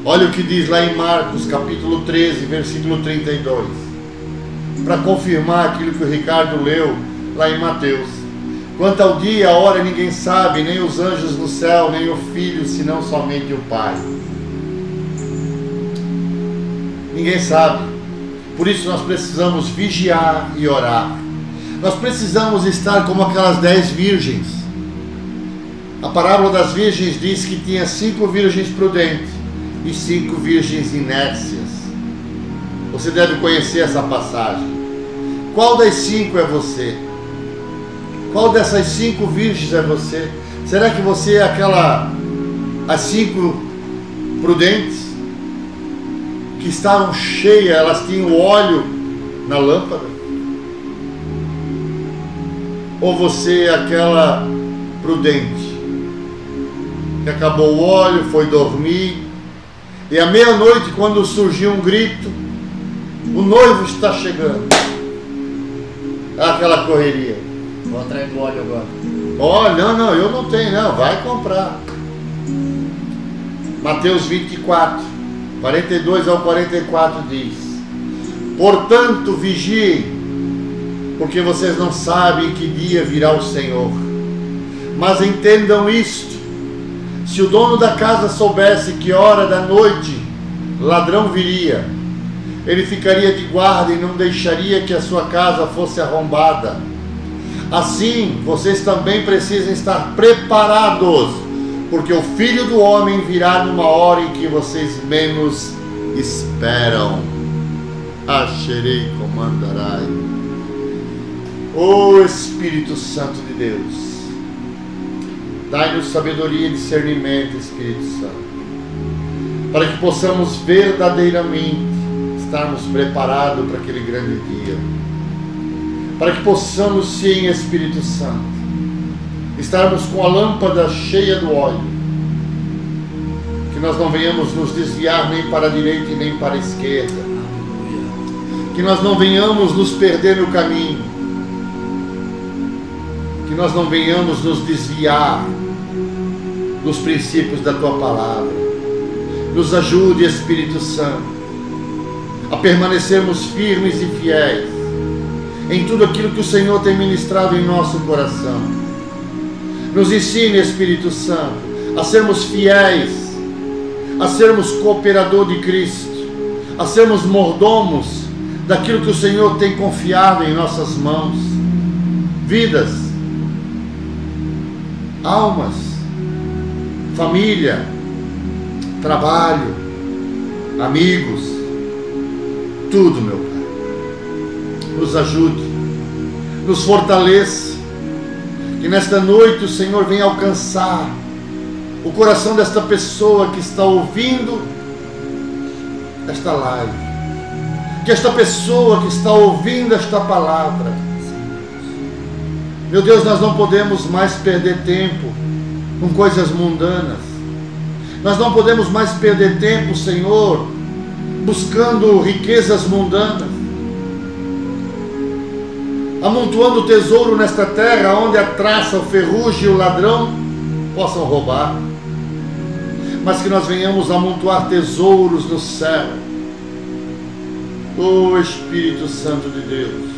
Olha o que diz lá em Marcos capítulo 13, versículo 32, para confirmar aquilo que o Ricardo leu lá em Mateus. Quanto ao dia e a hora ninguém sabe, nem os anjos no céu, nem o Filho, senão somente o Pai. Ninguém sabe. Por isso nós precisamos vigiar e orar. Nós precisamos estar como aquelas 10 virgens. A parábola das virgens diz que tinha 5 virgens prudentes e 5 virgens inércias. Você deve conhecer essa passagem. Qual das 5 é você? Qual dessas 5 virgens é você? Será que você é as 5 prudentes que estavam cheias, elas tinham óleo na lâmpada? Ou você é aquela prudente que acabou o óleo, foi dormir, e à meia-noite, quando surgiu um grito, o noivo está chegando, aquela correria? Vou atrás do óleo agora. Olha, não, eu não tenho, não, vai comprar. Mateus 24, 42 ao 44 diz: portanto, vigiem, porque vocês não sabem que dia virá o Senhor. Mas entendam isto: se o dono da casa soubesse que hora da noite ladrão viria, ele ficaria de guarda e não deixaria que a sua casa fosse arrombada. Assim, vocês também precisam estar preparados, porque o Filho do Homem virá numa hora em que vocês menos esperam. Acharei comandarai. Ó Espírito Santo de Deus, dai-nos sabedoria e discernimento, Espírito Santo, para que possamos verdadeiramente estarmos preparados para aquele grande dia. Para que possamos, sim, Espírito Santo, estarmos com a lâmpada cheia do óleo, que nós não venhamos nos desviar nem para a direita e nem para a esquerda, que nós não venhamos nos perder no caminho, que nós não venhamos nos desviar dos princípios da Tua Palavra. Nos ajude, Espírito Santo, a permanecermos firmes e fiéis em tudo aquilo que o Senhor tem ministrado em nosso coração. Nos ensine, Espírito Santo, a sermos fiéis, a sermos cooperador de Cristo, a sermos mordomos daquilo que o Senhor tem confiado em nossas mãos. Vidas, almas, família, trabalho, amigos, tudo, meu Pai. Nos ajude, nos fortaleça, que nesta noite o Senhor venha alcançar o coração desta pessoa que está ouvindo esta live, que esta pessoa que está ouvindo esta palavra, meu Deus, nós não podemos mais perder tempo com coisas mundanas, nós não podemos mais perder tempo, Senhor, buscando riquezas mundanas, amontoando tesouro nesta terra, onde a traça, o ferrugem e o ladrão possam roubar, mas que nós venhamos amontoar tesouros no céu. Oh Espírito Santo de Deus,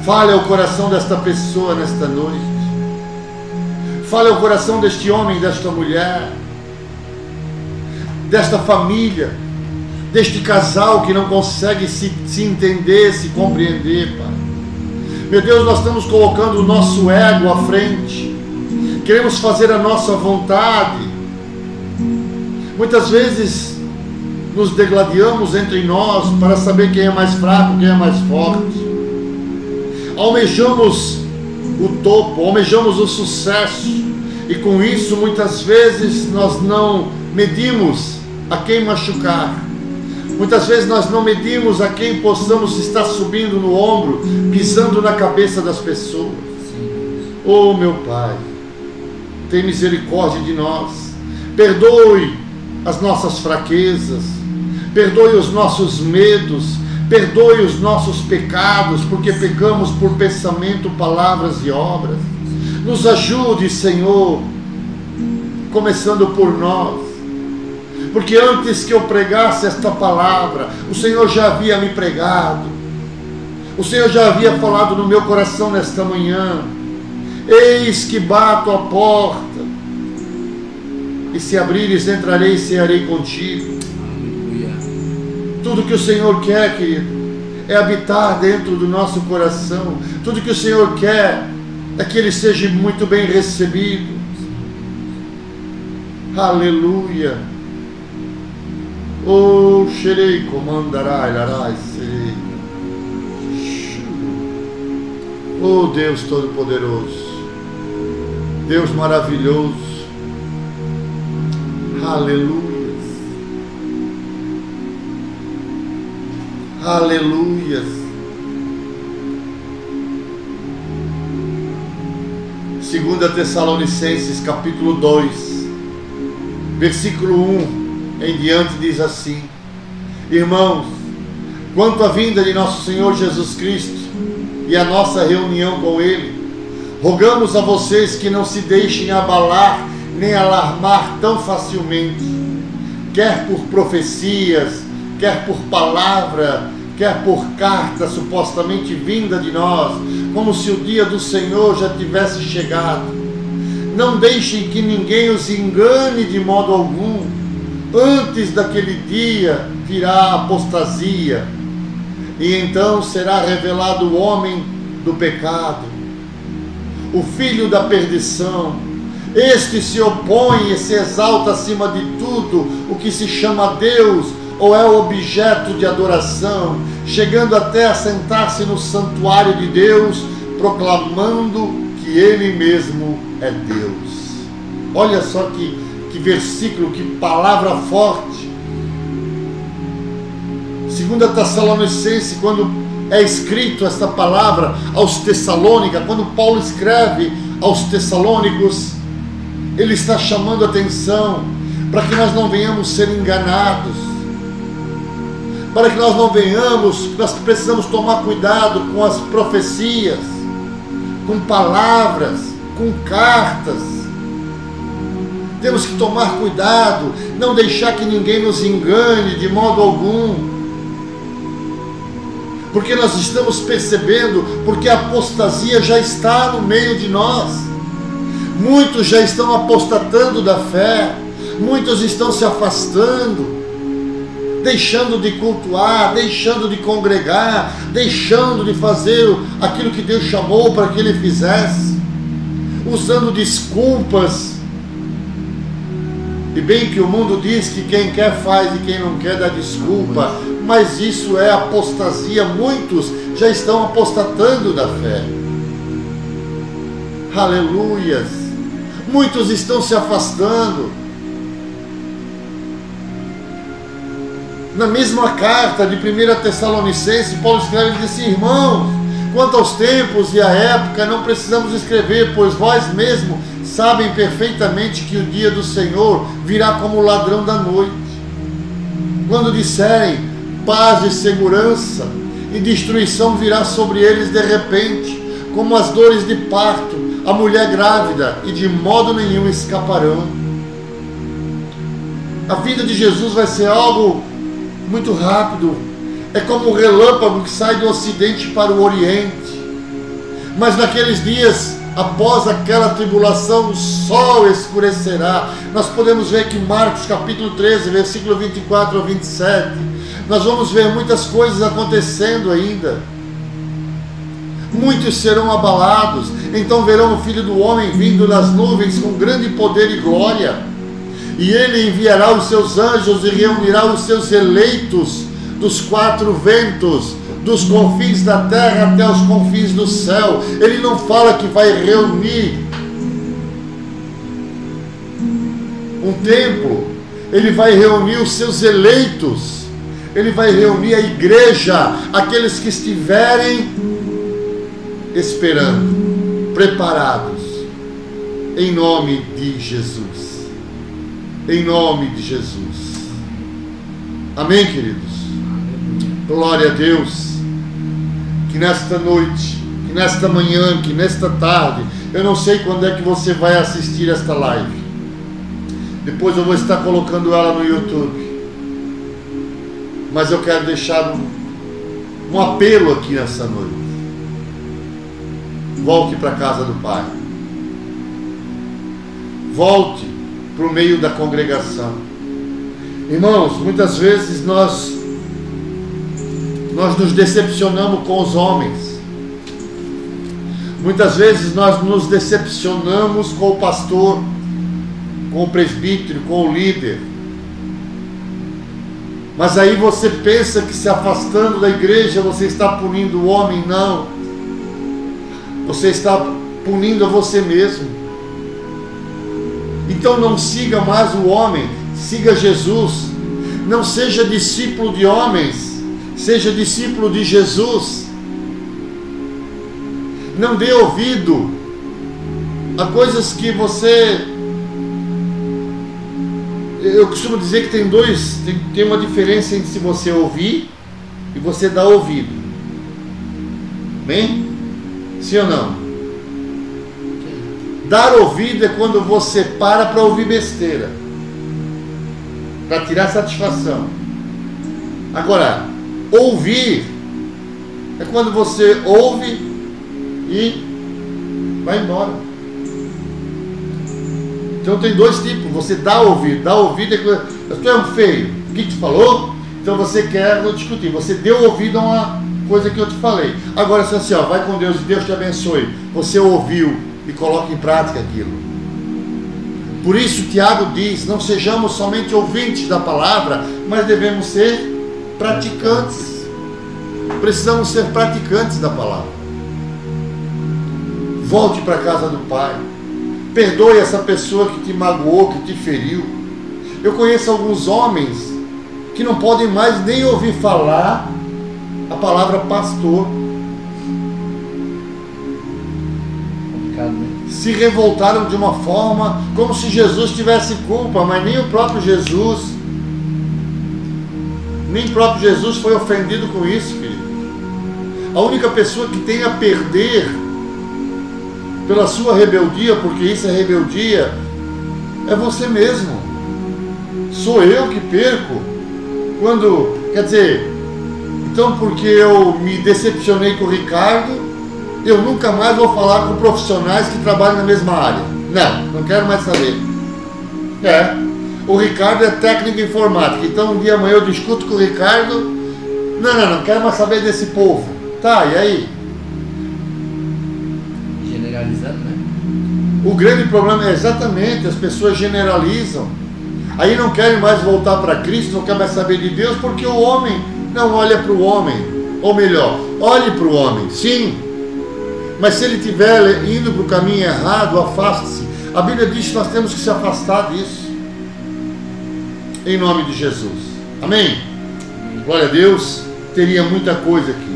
fale ao coração desta pessoa nesta noite, fale ao coração deste homem, desta mulher, desta família, deste casal que não consegue se entender, se compreender, Pai. Meu Deus, nós estamos colocando o nosso ego à frente, queremos fazer a nossa vontade, muitas vezes nos degladiamos entre nós para saber quem é mais fraco, quem é mais forte, almejamos o topo, almejamos o sucesso, e com isso muitas vezes nós não medimos a quem machucar, muitas vezes nós não medimos a quem possamos estar subindo no ombro, pisando na cabeça das pessoas. Oh meu Pai, tem misericórdia de nós, perdoe as nossas fraquezas, perdoe os nossos medos, perdoe os nossos pecados, porque pecamos por pensamento, palavras e obras. Nos ajude, Senhor, começando por nós, porque antes que eu pregasse esta palavra, o Senhor já havia me pregado, o Senhor já havia falado no meu coração nesta manhã: eis que bato a porta, e se abrires, entrarei e cearei contigo. Tudo que o Senhor quer, querido, é habitar dentro do nosso coração. Tudo que o Senhor quer é que Ele seja muito bem recebido. Aleluia. Oh, xerei, comandarai, larai, serei. Oh, Deus Todo-Poderoso, Deus maravilhoso. Aleluia. Aleluias. 2 Tessalonicenses capítulo 2, versículo 1 em diante diz assim: irmãos, quanto à vinda de nosso Senhor Jesus Cristo e a nossa reunião com Ele, rogamos a vocês que não se deixem abalar nem alarmar tão facilmente, quer por profecias, quer por palavra, quer por carta supostamente vinda de nós, como se o dia do Senhor já tivesse chegado. Não deixem que ninguém os engane de modo algum. Antes daquele dia virá a apostasia, e então será revelado o homem do pecado, o filho da perdição. Este se opõe e se exalta acima de tudo o que se chama Deus ou é objeto de adoração, chegando até a sentar-se no santuário de Deus, proclamando que Ele mesmo é Deus. Olha só que versículo, que palavra forte. 2 Tessalonicenses, quando é escrito esta palavra aos Tessalônicos, quando Paulo escreve aos Tessalônicos, ele está chamando a atenção para que nós não venhamos ser enganados, para que nós não venhamos, nós precisamos tomar cuidado com as profecias, com palavras, com cartas. Temos que tomar cuidado, não deixar que ninguém nos engane de modo algum. Porque nós estamos percebendo, porque a apostasia já está no meio de nós. Muitos já estão apostatando da fé, muitos estão se afastando, deixando de cultuar, deixando de congregar, deixando de fazer aquilo que Deus chamou para que ele fizesse, usando desculpas. E bem que o mundo diz que quem quer faz e quem não quer dá desculpa, mas isso é apostasia. Muitos já estão apostatando da fé. Aleluias! Muitos estão se afastando. Na mesma carta de 1 Tessalonicenses, Paulo escreve e diz assim: irmãos, quanto aos tempos e à época, não precisamos escrever, pois vós mesmos sabem perfeitamente que o dia do Senhor virá como ladrão da noite. Quando disserem paz e segurança, e destruição virá sobre eles de repente, como as dores de parto, a mulher grávida, e de modo nenhum escaparão. A vida de Jesus vai ser algo muito rápido. É como um relâmpago que sai do ocidente para o oriente. Mas naqueles dias, após aquela tribulação, o sol escurecerá. Nós podemos ver que Marcos capítulo 13, versículo 24 ao 27, nós vamos ver muitas coisas acontecendo ainda. Muitos serão abalados, então verão o Filho do Homem vindo nas nuvens com grande poder e glória. E ele enviará os seus anjos e reunirá os seus eleitos dos quatro ventos, dos confins da terra até os confins do céu. Ele não fala que vai reunir um templo, ele vai reunir os seus eleitos, ele vai reunir a igreja, aqueles que estiverem esperando, preparados, em nome de Jesus. Em nome de Jesus. Amém, queridos? Glória a Deus. Que nesta noite, que nesta manhã, que nesta tarde, eu não sei quando é que você vai assistir esta live. Depois eu vou estar colocando ela no YouTube. Mas eu quero deixar um apelo aqui nessa noite. Volte para a casa do Pai. Volte para o meio da congregação. Irmãos, muitas vezes nós nos decepcionamos com os homens. Muitas vezes nós nos decepcionamos com o pastor, com o presbítero, com o líder. Mas aí você pensa que se afastando da igreja você está punindo o homem. Não. Você está punindo a você mesmo. Então não siga mais o homem, siga Jesus. Não seja discípulo de homens, seja discípulo de Jesus. Não dê ouvido a coisas que você... Eu costumo dizer que tem uma diferença entre se você ouvir e você dar ouvido. Bem? Sim ou não? Dar ouvido é quando você para ouvir besteira, para tirar satisfação. Agora, ouvir é quando você ouve e vai embora. Então tem dois tipos. Você dá ouvido. Dar ouvido é quando tu é um feio. O que tu falou? Então você quer não discutir. Você deu ouvido a uma coisa que eu te falei. Agora assim, ó, vai com Deus e Deus te abençoe. Você ouviu e coloca em prática aquilo. Por isso Tiago diz: não sejamos somente ouvintes da palavra, mas devemos ser praticantes. Precisamos ser praticantes da palavra. Volte para a casa do Pai. Perdoe essa pessoa que te magoou, que te feriu. Eu conheço alguns homens que não podem mais nem ouvir falar a palavra pastor. Se revoltaram de uma forma como se Jesus tivesse culpa, mas nem o próprio Jesus foi ofendido com isso, querido. A única pessoa que tem a perder pela sua rebeldia, porque isso é rebeldia, É você mesmo. Sou eu que perco. Quer dizer, então porque eu me decepcionei com o Ricardo, eu nunca mais vou falar com profissionais que trabalham na mesma área. Não quero mais saber. O Ricardo é técnico em informática, então um dia amanhã eu discuto com o Ricardo. Não quero mais saber desse povo. Tá, e aí? Generalizando, né? O grande problema é exatamente, as pessoas generalizam. Aí não querem mais voltar para Cristo, não querem mais saber de Deus, porque o homem não olha para o homem. Ou melhor, olhe para o homem, sim. Mas se ele estiver indo para o caminho errado, afaste-se. A Bíblia diz que nós temos que se afastar disso. Em nome de Jesus. Amém? Glória a Deus. Teria muita coisa aqui.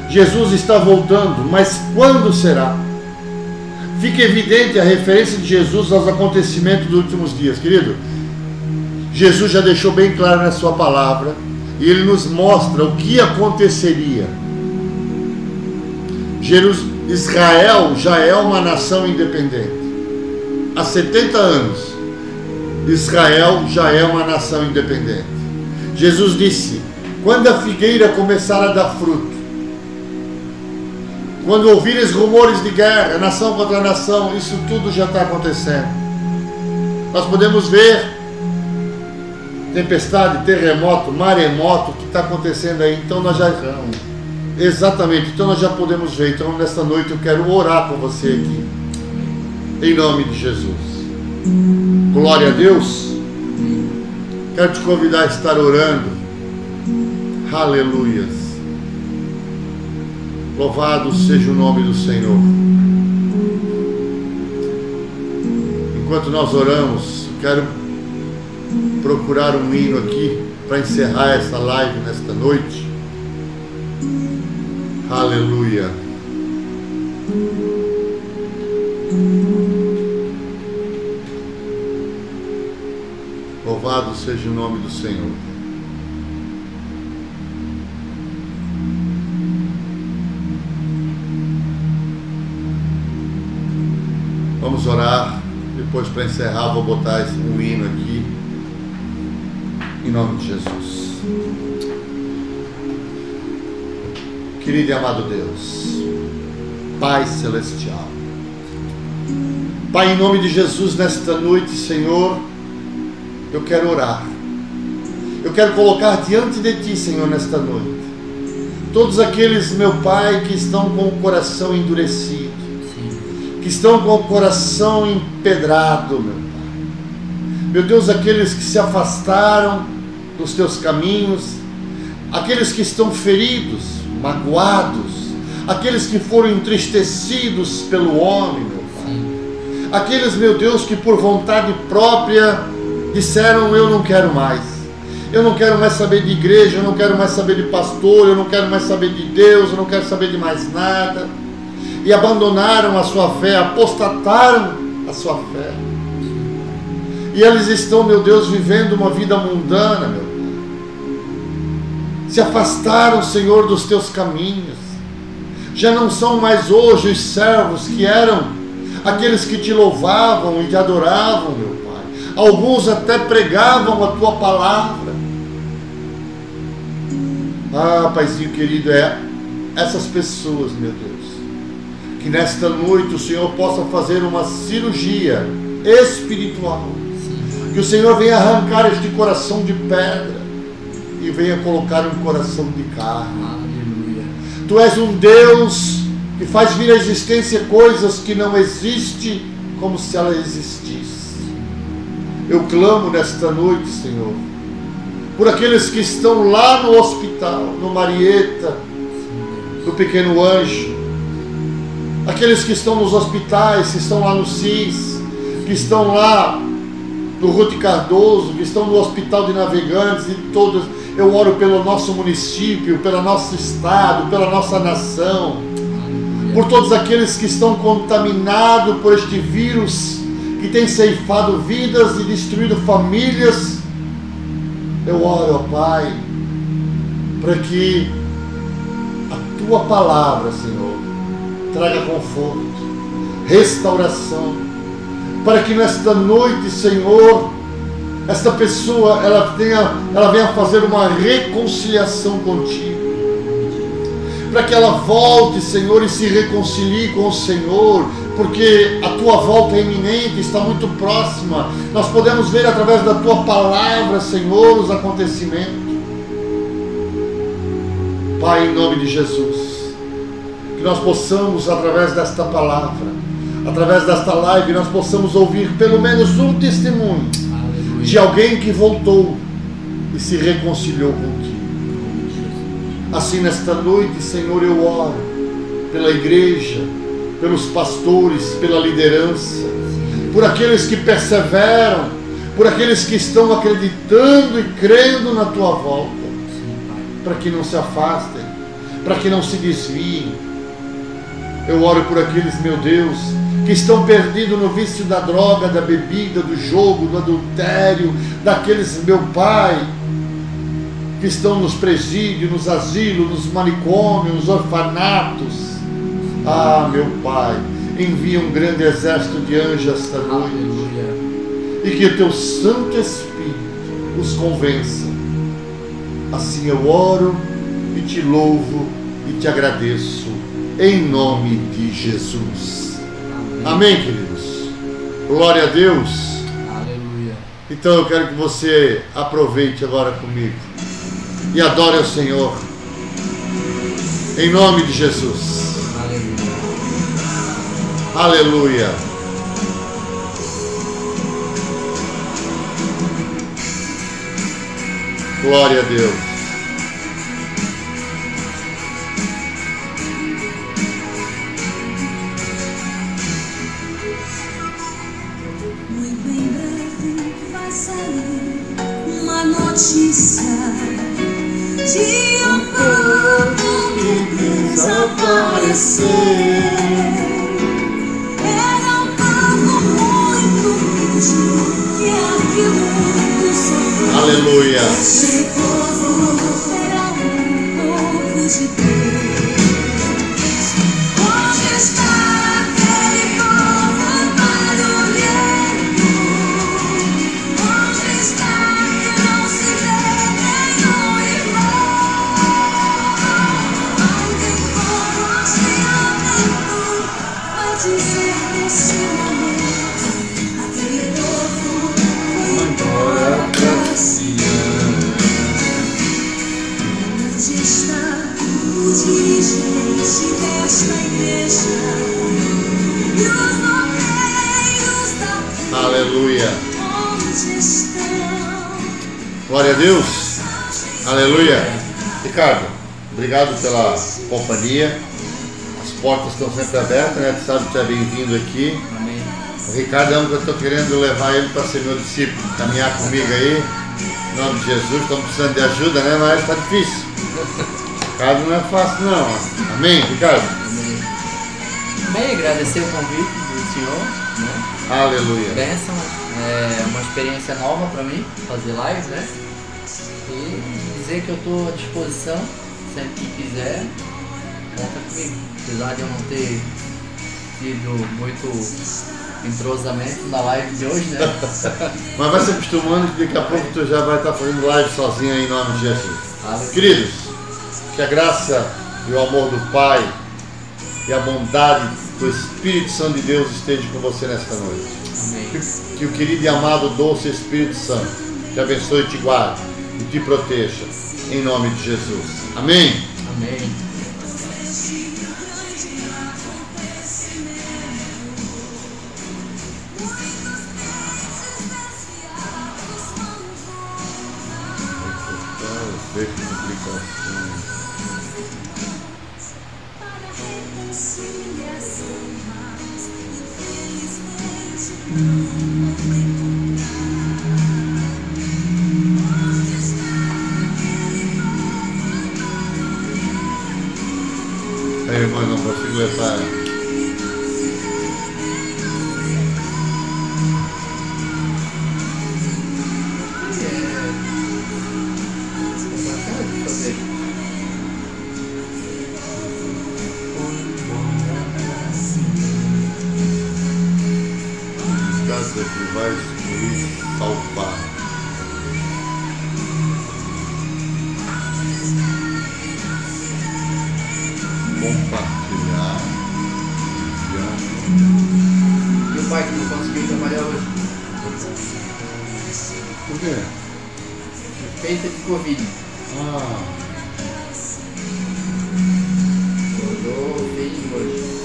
Jesus está voltando, mas quando será? Fica evidente a referência de Jesus aos acontecimentos dos últimos dias, querido. Jesus já deixou bem claro na sua palavra, e ele nos mostra o que aconteceria. Israel já é uma nação independente. Há 70 anos, Israel já é uma nação independente. Jesus disse: quando a figueira começar a dar fruto, quando ouvires rumores de guerra, nação contra nação, isso tudo já está acontecendo. Nós podemos ver tempestade, terremoto, maremoto, que está acontecendo aí. Então nós já... Exatamente, então nós já podemos ver. Então nesta noite eu quero orar com você aqui, em nome de Jesus. Glória a Deus. Quero te convidar a estar orando. Aleluias. Louvado seja o nome do Senhor. Enquanto nós oramos, quero procurar um hino aqui para encerrar essa live nesta noite. Aleluia. Louvado seja o nome do Senhor. Vamos orar. Depois, para encerrar, vou botar um hino aqui. Em nome de Jesus. Querido e amado Deus, Pai Celestial, Pai, em nome de Jesus, nesta noite, Senhor, eu quero orar. Eu quero colocar diante de Ti, Senhor, nesta noite, todos aqueles, meu Pai, que estão com o coração endurecido, que estão com o coração empedrado, meu Pai. Meu Deus, aqueles que se afastaram dos Teus caminhos, aqueles que estão feridos, magoados, aqueles que foram entristecidos pelo homem, meu Pai. Aqueles, meu Deus, que por vontade própria disseram: eu não quero mais. Eu não quero mais saber de igreja, eu não quero mais saber de pastor, eu não quero mais saber de Deus, eu não quero saber de mais nada. E abandonaram a sua fé, apostataram a sua fé. E eles estão, meu Deus, vivendo uma vida mundana, meu Pai. Se afastaram, Senhor, dos Teus caminhos. Já não são mais hoje os servos que eram aqueles que Te louvavam e Te adoravam, meu Pai. Alguns até pregavam a Tua palavra. Ah, Paizinho querido, é essas pessoas, meu Deus, que nesta noite o Senhor possa fazer uma cirurgia espiritual. Que o Senhor venha arrancar este coração de pedra e venha colocar um coração de carne. Aleluia. Tu és um Deus que faz vir à existência coisas que não existem como se ela existisse. Eu clamo nesta noite, Senhor, por aqueles que estão lá no hospital, no Marieta, no Pequeno Anjo, aqueles que estão nos hospitais, que estão lá no CIS, que estão lá no Ruth Cardoso, que estão no Hospital de Navegantes, e todos. Eu oro pelo nosso município, pelo nosso estado, pela nossa nação, por todos aqueles que estão contaminados por este vírus, que tem ceifado vidas e destruído famílias. Eu oro, ó Pai, para que a Tua palavra, Senhor, traga conforto, restauração, para que nesta noite, Senhor, esta pessoa ela venha fazer uma reconciliação contigo, para que ela volte, Senhor, e se reconcilie com o Senhor, porque a tua volta é iminente, está muito próxima. Nós podemos ver através da tua palavra, Senhor, os acontecimentos. Pai, em nome de Jesus, que nós possamos, através desta palavra, através desta live, nós possamos ouvir pelo menos um testemunho de alguém que voltou e se reconciliou contigo. Assim, nesta noite, Senhor, eu oro pela igreja, pelos pastores, pela liderança, por aqueles que perseveram, por aqueles que estão acreditando e crendo na tua volta, para que não se afastem, para que não se desviem. Eu oro por aqueles, meu Deus, que estão perdidos no vício da droga, da bebida, do jogo, do adultério, daqueles, meu Pai, que estão nos presídios, nos asilos, nos manicômios, nos orfanatos. Ah, meu Pai, envia um grande exército de anjos esta noite. E que o teu Santo Espírito os convença. Assim eu oro e te louvo e te agradeço, em nome de Jesus. Amém, queridos? Glória a Deus. Aleluia. Então eu quero que você aproveite agora comigo e adore ao Senhor, em nome de Jesus. Aleluia. Glória a Deus. Muito em breve vai sair uma notícia de um povo que desapareceu. Era um povo muito humilde que havia muito sofrido. Aleluia. Este povo era um povo de Deus. Onde está aquele povo barulhento? Onde está que não se vê nenhum irmão? Alguém com voz de lamento vai dizer nesse momento: aquele povo foi embora pra Sião. Onde está o dirigente desta igreja e os obreiros da Aleluia. onde estão? Glória a Deus. Aleluia. Ricardo, obrigado pela companhia. As portas estão sempre abertas, né? Tu sabe que tu é bem-vindo aqui. Amém. O Ricardo é um que eu estou querendo levar ele para ser meu discípulo, caminhar comigo aí. Em nome de Jesus, estamos precisando de ajuda, né? Mas está difícil. Ricardo não é fácil, não. Amém, Ricardo? Amém. Bem, agradecer o convite do Senhor, né? Aleluia. Bênção, é uma experiência nova para mim, fazer live, né? E dizer que eu estou à disposição, sempre que quiser, conta comigo. Apesar de eu não ter tido muito entrosamento na live de hoje, né? Mas vai se acostumando que daqui a pouco tu já vai estar fazendo live sozinho aí em nome de Jesus. Aleluia. Queridos, que a graça e o amor do Pai e a bondade do Espírito Santo de Deus esteja com você nesta noite. Amém. Que o querido e amado doce Espírito Santo te abençoe e te guarde e te proteja, em nome de Jesus. Amém? Amém. Para reconciliação, mas infelizmente Aí, irmão, não consigo levar. suspeita de Covid. Ah, Acordou feio hoje.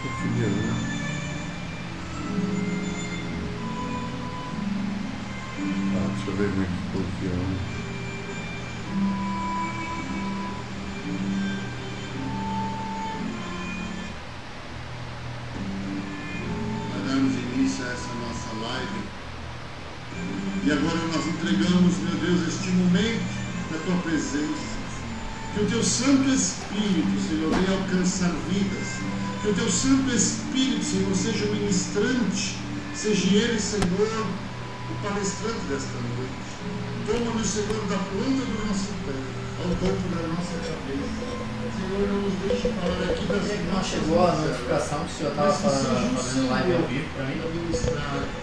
que fudeu, né? Tá, deixa eu ver como é que ficou aqui, ó. Vai darmos início a essa nossa live. E agora nós entregamos, meu Deus, este momento da tua presença. Que o teu Santo Espírito, Senhor, venha alcançar vidas. Que o teu Santo Espírito, Senhor, seja o ministrante, seja ele, Senhor, o palestrante desta noite. Toma-nos, Senhor, da planta do nosso pé ao topo da nossa cabeça. Senhor, não nos deixe falar aqui das Não chegou a notificação que o senhor estava fazendo live ao vivo para mim?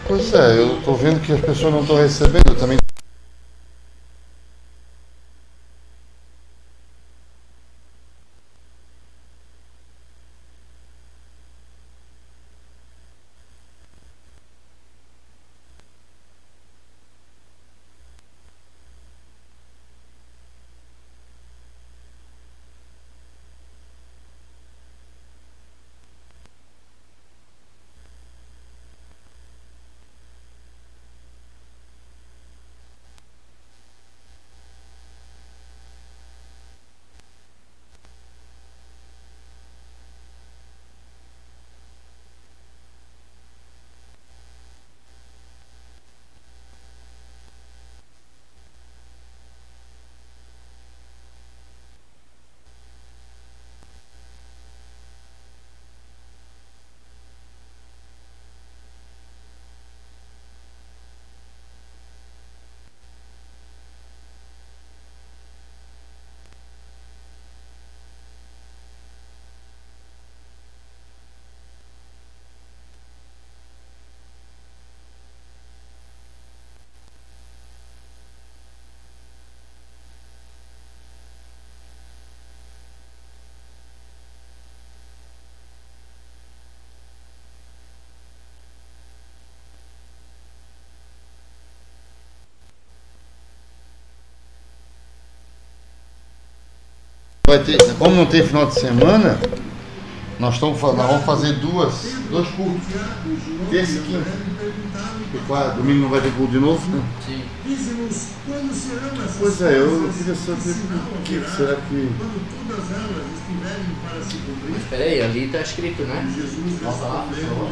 Pois é, eu estou vendo que as pessoas não estão recebendo, eu também. Vai ter, como não tem final de semana, nós vamos fazer dois cultos. Terça e quinta. Porque domingo não vai ter culto de novo, né? Sim. Pois é, eu queria saber o que será que. Mas peraí, ali está escrito, né? Volta lá, por favor.